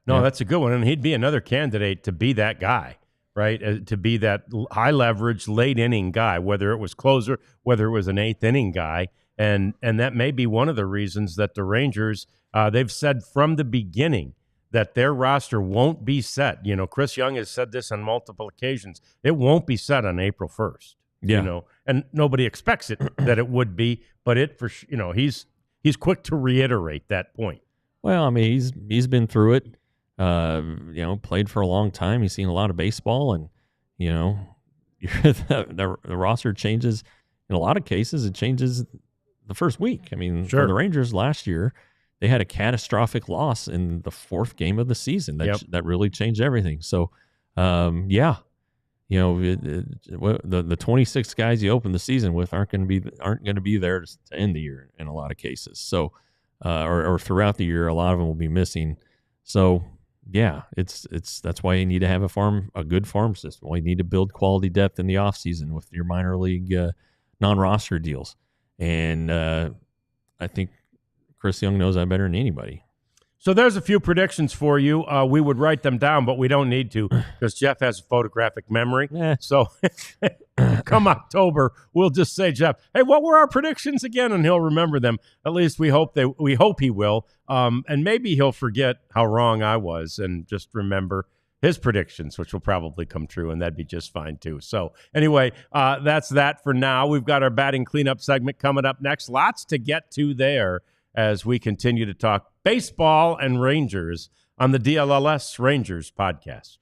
that's a good one, and he'd be another candidate to be that guy, right? To be that high leverage late inning guy, whether it was closer, whether it was an 8th inning guy, and that may be one of the reasons that the Rangers they've said from the beginning that their roster won't be set. Chris Young has said this on multiple occasions. It won't be set on April 1st. Yeah. And nobody expects it that it would be, but he's quick to reiterate that point. Well, he's been through it. Played for a long time. He's seen a lot of baseball, and the roster changes. In a lot of cases, it changes the first week. Sure. For the Rangers last year, they had a catastrophic loss in the 4th game of the season that really changed everything. So, the 26 guys you open the season with aren't going to be there to end the year in a lot of cases. So, or throughout the year, a lot of them will be missing. So, yeah, that's why you need to have a good farm system. Why you need to build quality depth in the offseason with your minor league non-roster deals. And I think Chris Young knows that better than anybody. So there's a few predictions for you. We would write them down, but we don't need to because Jeff has a photographic memory. So come October, we'll just say, Jeff, hey, what were our predictions again? And he'll remember them. At least we hope he will. And maybe he'll forget how wrong I was and just remember his predictions, which will probably come true, and that'd be just fine too. So anyway, that's that for now. We've got our batting cleanup segment coming up next. Lots to get to there as we continue to talk baseball and Rangers on the DLLS Rangers Podcast.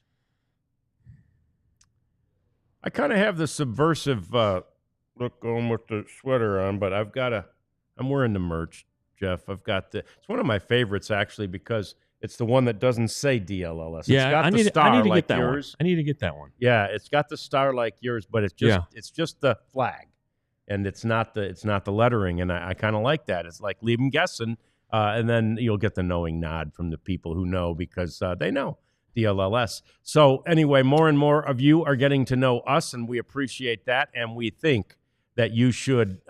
I kind of have the subversive look going with the sweater on, but I'm wearing the merch, Jeff. It's one of my favorites, actually, because it's the one that doesn't say DLLS. Yeah, it's got I need to like get that yours. One. I need to get that one. Yeah, it's got the star like yours, but it's just the flag, and it's not the lettering, and I kind of like that. It's like leave them guessing, and then you'll get the knowing nod from the people who know because they know DLLS. So anyway, more and more of you are getting to know us, and we appreciate that, and we think that you should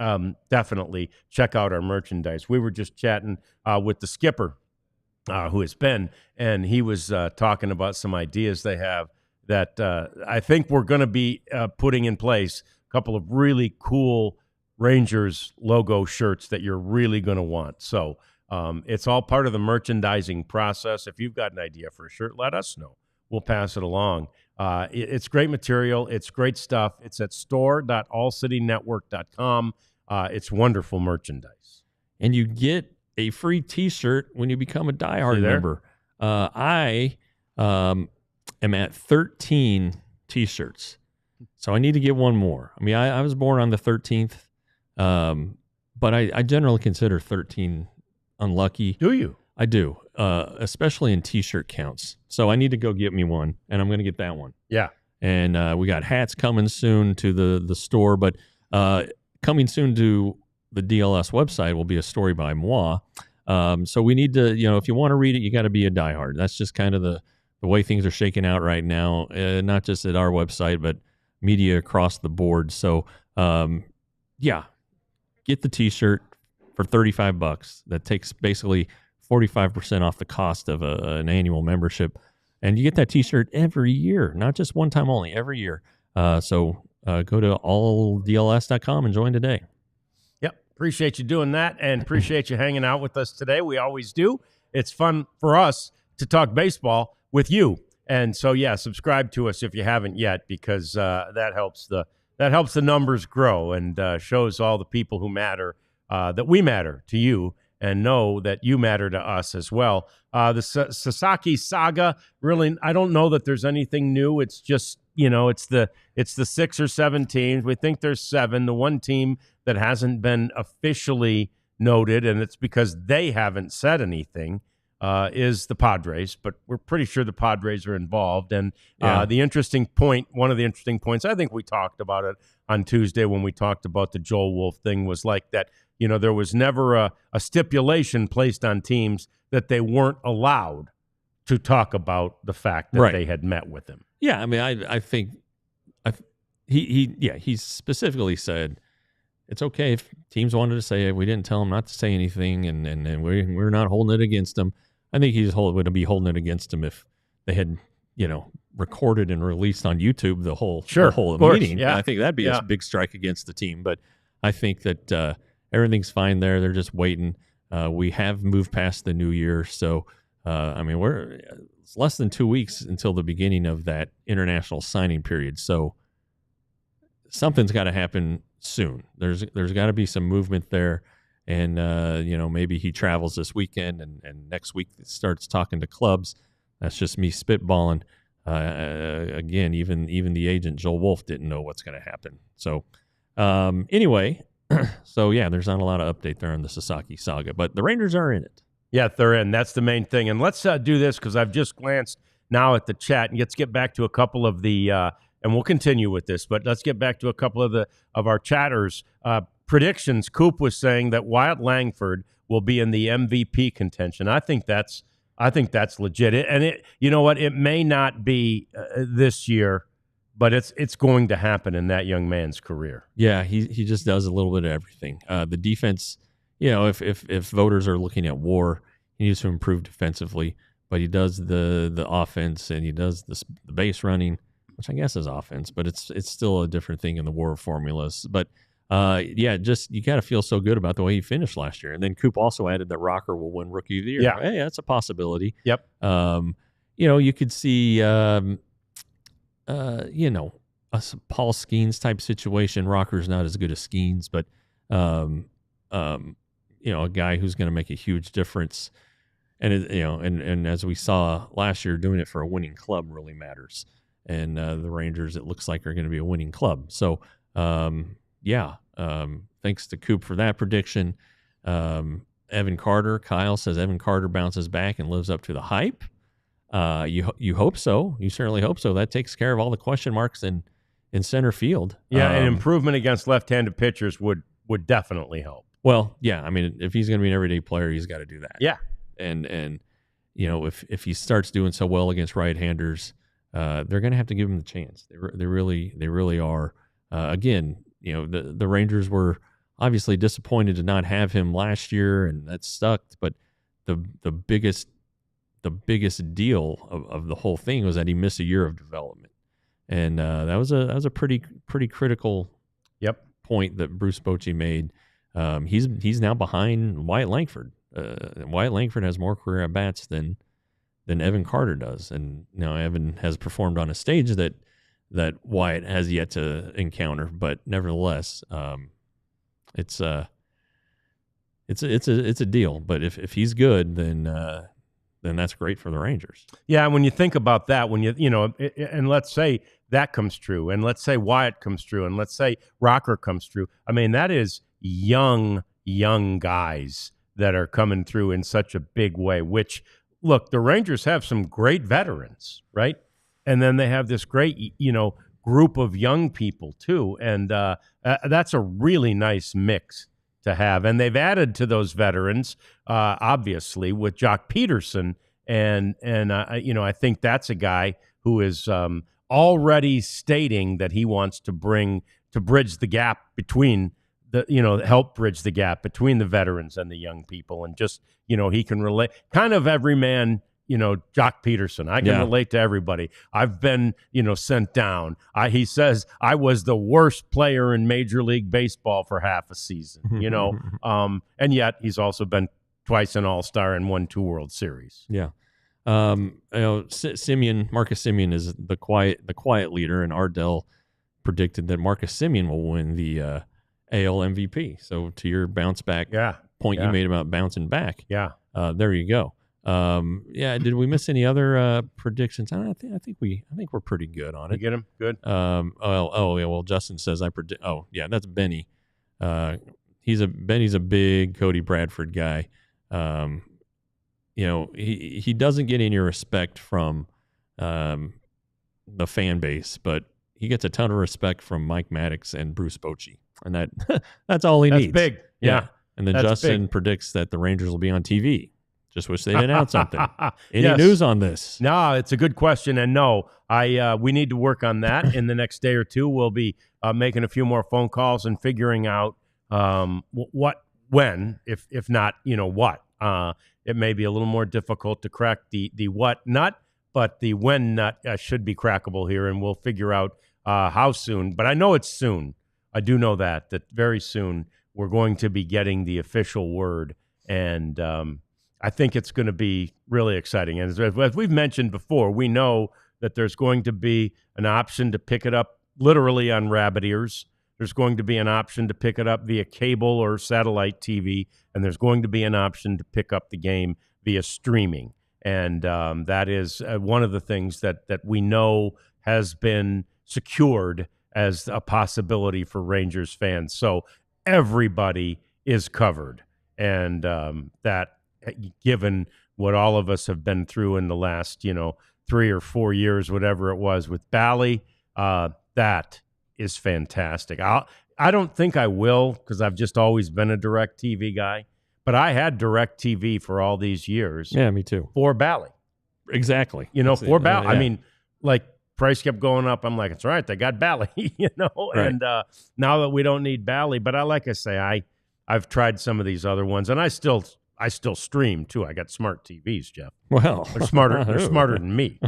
definitely check out our merchandise. We were just chatting with the skipper, who is Ben, and he was talking about some ideas they have that I think we're going to be putting in place. A couple of really cool Rangers logo shirts that you're really going to want. So it's all part of the merchandising process. If you've got an idea for a shirt, let us know. We'll pass it along. It's great material. It's great stuff. It's at store.allcitynetwork.com. It's wonderful merchandise. And you get a free T-shirt when you become a diehard member. I am at 13 T-shirts, so I need to get one more. I mean, I was born on the 13th, but I generally consider 13 unlucky. Do you? I do, especially in T-shirt counts. So I need to go get me one, and I'm going to get that one. Yeah. And we got hats coming soon to the store, but coming soon to the DLS website will be a story by moi. So we need to, if you want to read it, you got to be a diehard. That's just kind of the way things are shaking out right now, not just at our website, but media across the board. So, get the T-shirt for $35. That takes basically 45% off the cost of an annual membership. And you get that T-shirt every year, not just one time only, every year. So go to alldls.com and join today. Appreciate you doing that and appreciate you hanging out with us today. We always do. It's fun for us to talk baseball with you. And so, subscribe to us if you haven't yet, because that helps the numbers grow and shows all the people who matter that we matter to you and know that you matter to us as well. The Sasaki saga, really, I don't know that there's anything new. It's just, it's the 6 or 7 teams. We think there's 7. The one team that hasn't been officially noted, and it's because they haven't said anything, is the Padres. But we're pretty sure the Padres are involved. And one of the interesting points, I think we talked about it on Tuesday when we talked about the Joel Wolf thing, was like that, there was never a stipulation placed on teams that they weren't allowed to talk about the fact that they had met with him. Yeah, I mean, I think he specifically said it's okay if teams wanted to say it. We didn't tell them not to say anything, and we're not holding it against them. I think he's would be holding it against them if they had, recorded and released on YouTube the whole meeting. Yeah. I think that'd be a big strike against the team. But I think that everything's fine there. They're just waiting. We have moved past the new year, so it's less than 2 weeks until the beginning of that international signing period. So something's got to happen soon. There's got to be some movement there, and maybe he travels this weekend and next week starts talking to clubs. That's just me spitballing. Again, even the agent Joel Wolf didn't know what's going to happen. So anyway, there's not a lot of update there on the Sasaki saga, but the Rangers are in it. Yeah, they're in. That's the main thing. And let's do this because I've just glanced now at the chat, and let's get back to a couple of the and we'll continue with this, but let's get back to a couple of our chatters predictions. Coop was saying that Wyatt Langford will be in the MVP contention. I think that's legit. You know what? It may not be this year, but it's going to happen in that young man's career. Yeah, he just does a little bit of everything. The defense, if voters are looking at WAR, he needs to improve defensively, but he does the offense and he does the base running, which I guess is offense, but it's still a different thing in the WAR formulas. But just you got to feel so good about the way he finished last year. And then Coop also added that Rocker will win Rookie of the Year. Yeah, hey, that's a possibility. Yep. You could see a Paul Skeens type situation. Rocker's not as good as Skeens, but a guy who's going to make a huge difference. And and as we saw last year, doing it for a winning club really matters. And the Rangers, it looks like, are going to be a winning club. So thanks to Coop for that prediction. Evan Carter, Kyle says Evan Carter bounces back and lives up to the hype. You hope so. You certainly hope so. That takes care of all the question marks in center field. Yeah, an improvement against left-handed pitchers would definitely help. Well, yeah. I mean, if he's going to be an everyday player, he's got to do that. Yeah, and if he starts doing so well against right-handers, they're going to have to give him the chance. They really are. Again, the Rangers were obviously disappointed to not have him last year, and that stuck. But the biggest deal of the whole thing was that he missed a year of development, and that was a pretty critical point that Bruce Bochy made. He's now behind Wyatt Langford. Wyatt Langford has more career at bats than Evan Carter does, and now Evan has performed on a stage that Wyatt has yet to encounter. But nevertheless, it's a deal. But if he's good, then that's great for the Rangers. Yeah, when you think about that, and let's say that comes true, and let's say Wyatt comes true, and let's say Rocker comes true. I mean, that is young guys that are coming through in such a big way, which, look, the Rangers have some great veterans, right? And then they have this great, group of young people too. And that's a really nice mix to have. And they've added to those veterans, obviously, with Jock Peterson. And I think that's a guy who is already stating that he wants to bridge the gap between help bridge the gap between the veterans and the young people. And just, he can relate, kind of every man, Jock Peterson. I can relate to everybody. I've been, sent down. He says I was the worst player in Major League Baseball for half a season, and yet he's also been twice an All-Star and won 2 World Series. Yeah. Marcus Semien is the quiet leader, and Ardell predicted that Marcus Semien will win the AL MVP. So to your bounce back point you made about bouncing back, there you go. Did we miss any other predictions? I think we're pretty good on it. You get him good. Well, Justin says I predict. Oh yeah, that's Benny. He's a big Cody Bradford guy. He doesn't get any respect from the fan base, but he gets a ton of respect from Mike Maddox and Bruce Bochy, and that's all he needs. That's big. Yeah. And then Justin predicts that the Rangers will be on TV. Just wish they'd announce something. Any Yes. news on this? No, it's a good question, and no, we need to work on that in the next day or two. We'll be making a few more phone calls and figuring out when, if not, what. It may be a little more difficult to crack the what nut, but the when nut should be crackable here, and we'll figure out how soon. But I know it's soon. I do know that very soon we're going to be getting the official word, and I think it's going to be really exciting. And as we've mentioned before, we know that there's going to be an option to pick it up literally on rabbit ears. There's going to be an option to pick it up via cable or satellite TV, and there's going to be an option to pick up the game via streaming. And that is one of the things that we know has been secured as a possibility for Rangers fans. So everybody is covered, and that given what all of us have been through in the last, 3 or 4 years, whatever it was with Bally. That is fantastic. I don't think I will, because I've just always been a DirecTV guy. But I had DirecTV for all these years. Yeah, me too. For Bally. Exactly. For Bally. I mean, like, price kept going up. I'm like, it's all right. They got Bally, Right. And now that we don't need Bally, but like I say, I've tried some of these other ones, and I still stream too. I got smart TVs, Jeff. Well, They're smarter. They're smarter than me.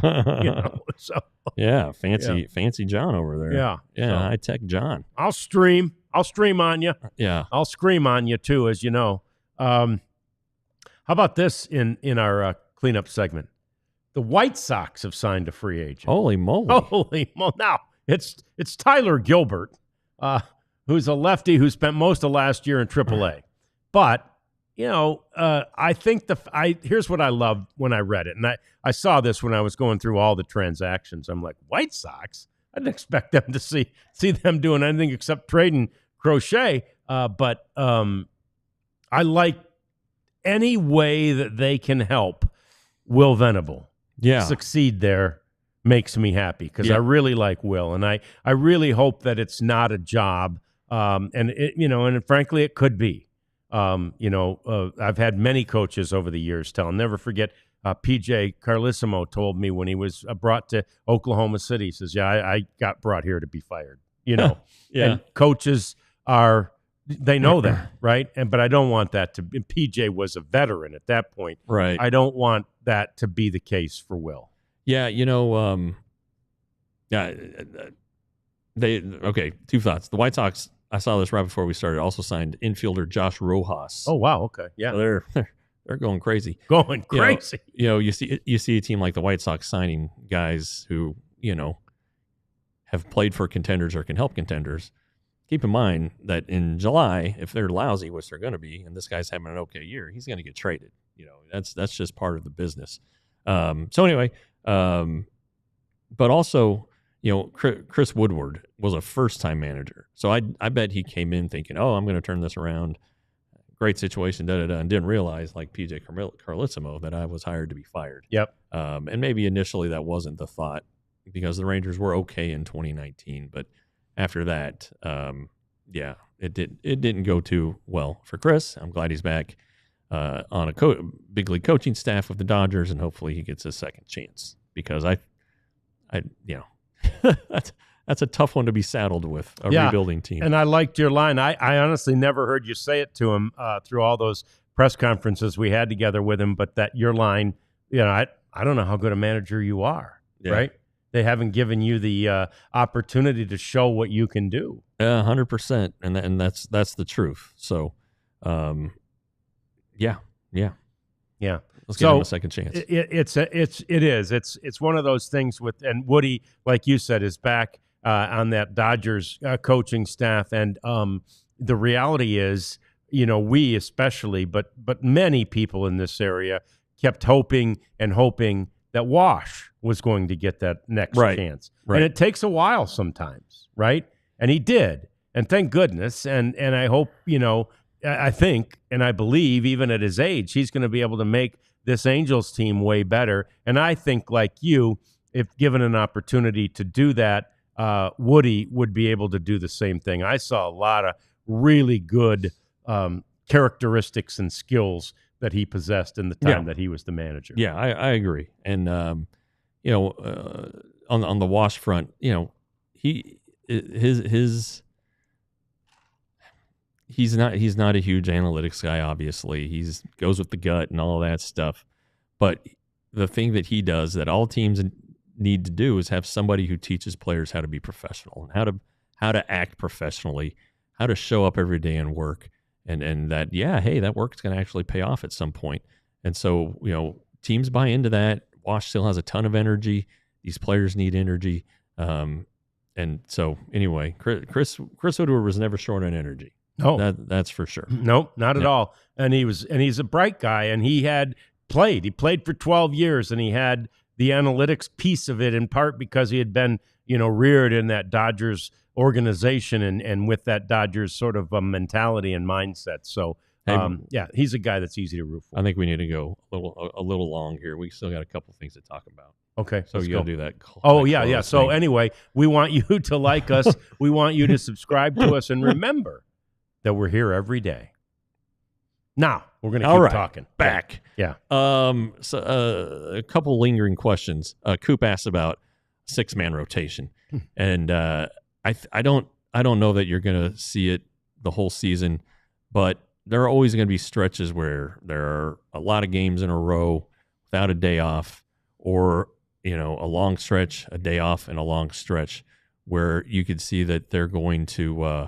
So yeah, fancy John over there. Yeah, so, high tech John. I'll stream on you. Yeah, I'll scream on you too, as you know. How about this in our cleanup segment? The White Sox have signed a free agent. Holy moly! Now it's Tyler Gilbert, who's a lefty who spent most of last year in AAA. But I think here's what I loved when I read it, and I saw this when I was going through all the transactions. I'm like, White Sox? I didn't expect them to see them doing anything except trading Crochet. But I like any way that they can help Will Venable succeed there. Makes me happy, because I really like Will, and I really hope that it's not a job, and frankly it could be. I've had many coaches over the years never forget, PJ Carlissimo told me when he was brought to Oklahoma City, he says, I got brought here to be fired, and coaches they know that, right? But I don't want that PJ was a veteran at that point. Right. I don't want that to be the case for Will. Yeah, two thoughts. The White Sox, I saw this right before we started, also signed infielder Josh Rojas. Oh, wow, okay. Yeah. So they're going crazy. Going crazy. You see a team like the White Sox signing guys who, have played for contenders or can help contenders. Keep in mind that in July, if they're lousy, which they're going to be, and this guy's having an okay year, he's going to get traded. That's just part of the business. So anyway, but also, Chris Woodward was a first-time manager. So I bet he came in thinking, I'm going to turn this around. Great situation, and didn't realize, like PJ Carlissimo, that I was hired to be fired. Yep. And maybe initially that wasn't the thought, because the Rangers were okay in 2019, but after that, it didn't go too well for Chris. I'm glad he's back on a big league coaching staff with the Dodgers, and hopefully he gets a second chance, because that's a tough one to be saddled with, a rebuilding team. And I liked your line. I honestly never heard you say it to him through all those press conferences we had together with him, but that your line, I don't know how good a manager you are, right? They haven't given you the opportunity to show what you can do. 100%, and that's the truth. So, yeah. Let's give him a second chance. It is. It's one of those things with, and Woody, like you said, is back on that Dodgers coaching staff, and the reality is, we especially, but many people in this area kept hoping that Wash was going to get that next chance. Right. And it takes a while sometimes, right? And he did. And thank goodness. And I hope, I think, and I believe, even at his age, he's going to be able to make this Angels team way better. And I think, like you, if given an opportunity to do that, Woody would be able to do the same thing. I saw a lot of really good characteristics and skills that he possessed in the time that he was the manager. Yeah, I agree. And on the Wash front, he's not a huge analytics guy. Obviously, he goes with the gut and all of that stuff. But the thing that he does that all teams need to do is have somebody who teaches players how to be professional and how to act professionally, how to show up every day and work. And that, that work's going to actually pay off at some point. And so, teams buy into that. Wash still has a ton of energy. These players need energy. And so, anyway, Chris Woodward was never short on energy. No, that's for sure. Nope, not at all. And he's a bright guy, and he played for 12 years, and he had the analytics piece of it in part because he had been, reared in that Dodgers organization and with that Dodgers sort of mentality and mindset. So Hey, yeah, he's a guy that's easy to root for. I think we need to go a little long here. We still got a couple things to talk about. Okay, so you got to do that. Yeah. So anyway, we want you to like us. We want you to subscribe to us, and remember that we're here every day. Now we're going to keep talking. Back. Yeah. So a couple lingering questions. Coop asked about 6-man rotation, and I don't know that you're going to see it the whole season, but there are always going to be stretches where there are a lot of games in a row without a day off, or a long stretch, a day off, and a long stretch where you could see that they're going to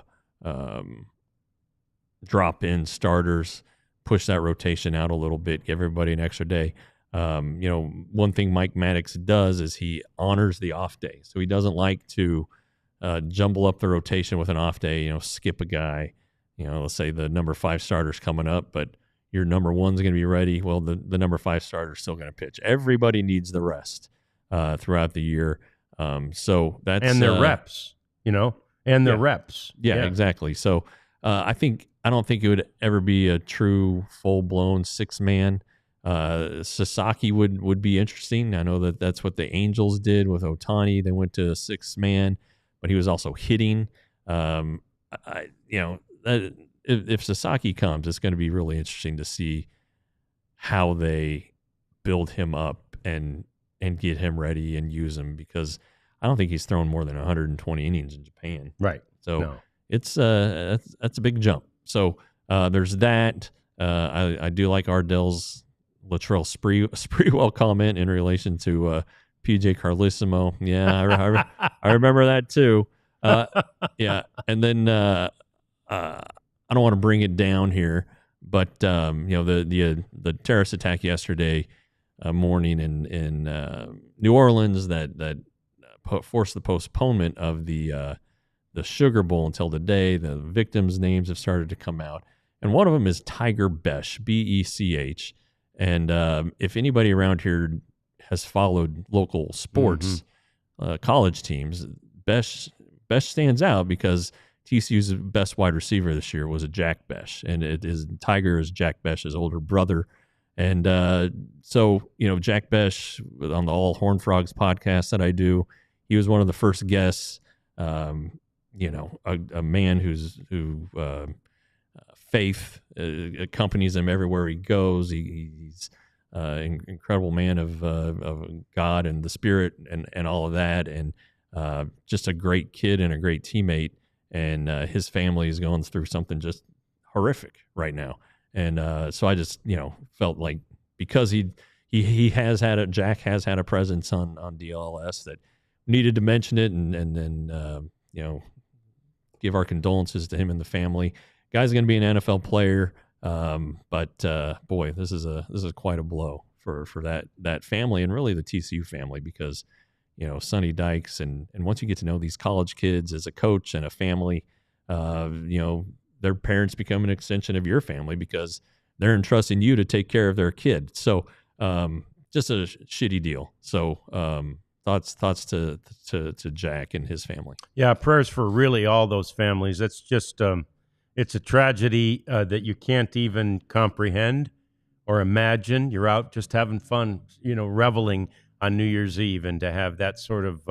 drop in starters, push that rotation out a little bit, give everybody an extra day. One thing Mike Maddox does is he honors the off day. So he doesn't like to jumble up the rotation with an off day, skip a guy. Let's say the number 5 starter's coming up, but your number 1's going to be ready. Well, the number 5 starter's still going to pitch. Everybody needs the rest throughout the year. So that's and their reps, and their reps. Yeah, exactly. So I don't think it would ever be a true full-blown 6-man. Sasaki would be interesting. I know that's what the Angels did with Ohtani. They went to a 6-man, but he was also hitting. If Sasaki comes, it's going to be really interesting to see how they build him up and get him ready and use him, because I don't think he's thrown more than 120 innings in Japan. Right. So it's that's a big jump. So there's that. I do like Ardell's Latrell Sprewell comment in relation to PJ Carlissimo. Yeah, I remember that too. Yeah, and then I don't want to bring it down here, but the terrorist attack yesterday morning in New Orleans that forced the postponement of the Sugar Bowl until today. The victims' names have started to come out, and one of them is Tiger Bech, Bech. And if anybody around here has followed local sports, college teams, Bech stands out because TCU's best wide receiver this year was a Jack Bech, and Tiger is Jack Bech's older brother. And so Jack Bech on the All Horned Frogs podcast that I do, he was one of the first guests. A man who faith accompanies him everywhere he goes. He's an incredible man of God and the Spirit and all of that, and just a great kid and a great teammate. And his family is going through something just horrific right now. And so I just felt like, because Jack has had a presence on DLLS, that needed to mention it and give our condolences to him and the family. Guy's going to be an NFL player, but boy, this is quite a blow for that family, and really the TCU family, because Sonny Dykes, and once you get to know these college kids as a coach and a family, their parents become an extension of your family because they're entrusting you to take care of their kid. So just a shitty deal. So thoughts to Jack and his family. Yeah, prayers for really all those families. It's just it's a tragedy that you can't even comprehend or imagine. You're out just having fun, reveling on New Year's Eve, and to have that sort of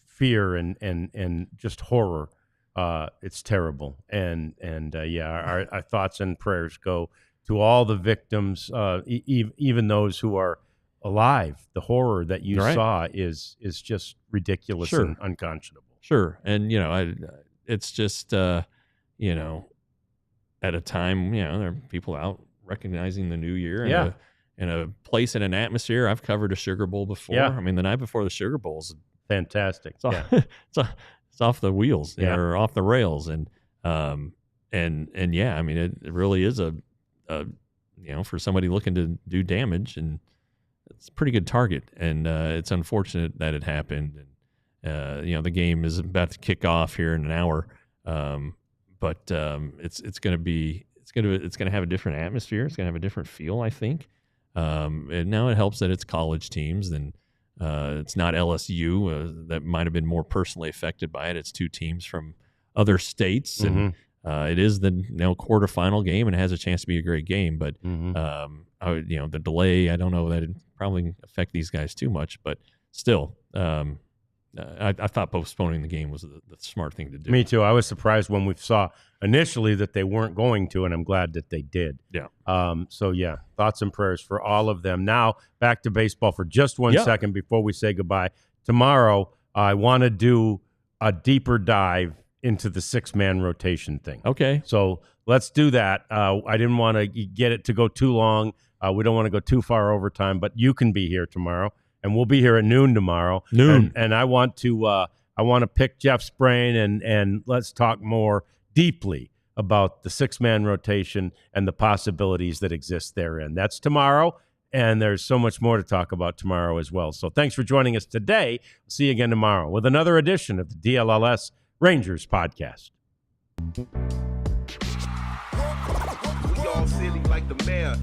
fear and just horror, it's terrible. And our thoughts and prayers go to all the victims, even those who are alive. The horror that you saw is just ridiculous and unconscionable. Sure, and it's just at a time there are people out recognizing the new year. In a place and an atmosphere. I've covered a Sugar Bowl before. Yeah. I mean, the night before the Sugar Bowl is fantastic. It's off the wheels, or off the rails, and I mean, it really is a for somebody looking to do damage, and it's a pretty good target. And it's unfortunate that it happened. And the game is about to kick off here in an hour, but it's going to have a different atmosphere. It's going to have a different feel, I think. And now it helps that it's college teams, and it's not LSU that might have been more personally affected by it. It's two teams from other states, and It is the quarterfinal game and it has a chance to be a great game, but the delay, I don't know that it probably affect these guys too much, but still, I thought postponing the game was the smart thing to do. Me too. I was surprised when we saw initially that they weren't going to, and I'm glad that they did. Yeah. Thoughts and prayers for all of them. Now back to baseball for just one second before we say goodbye. Tomorrow, I want to do a deeper dive into the 6-man rotation thing. Okay. So let's do that. I didn't want to get it to go too long. We don't want to go too far overtime, but you can be here tomorrow, and we'll be here at noon tomorrow. And I want to pick Jeff's brain and let's talk more deeply about the 6-man rotation and the possibilities that exist therein. That's tomorrow, and there's so much more to talk about tomorrow as well. So thanks for joining us today. See you again tomorrow with another edition of the DLLS Rangers Podcast. We all silly like the mayor.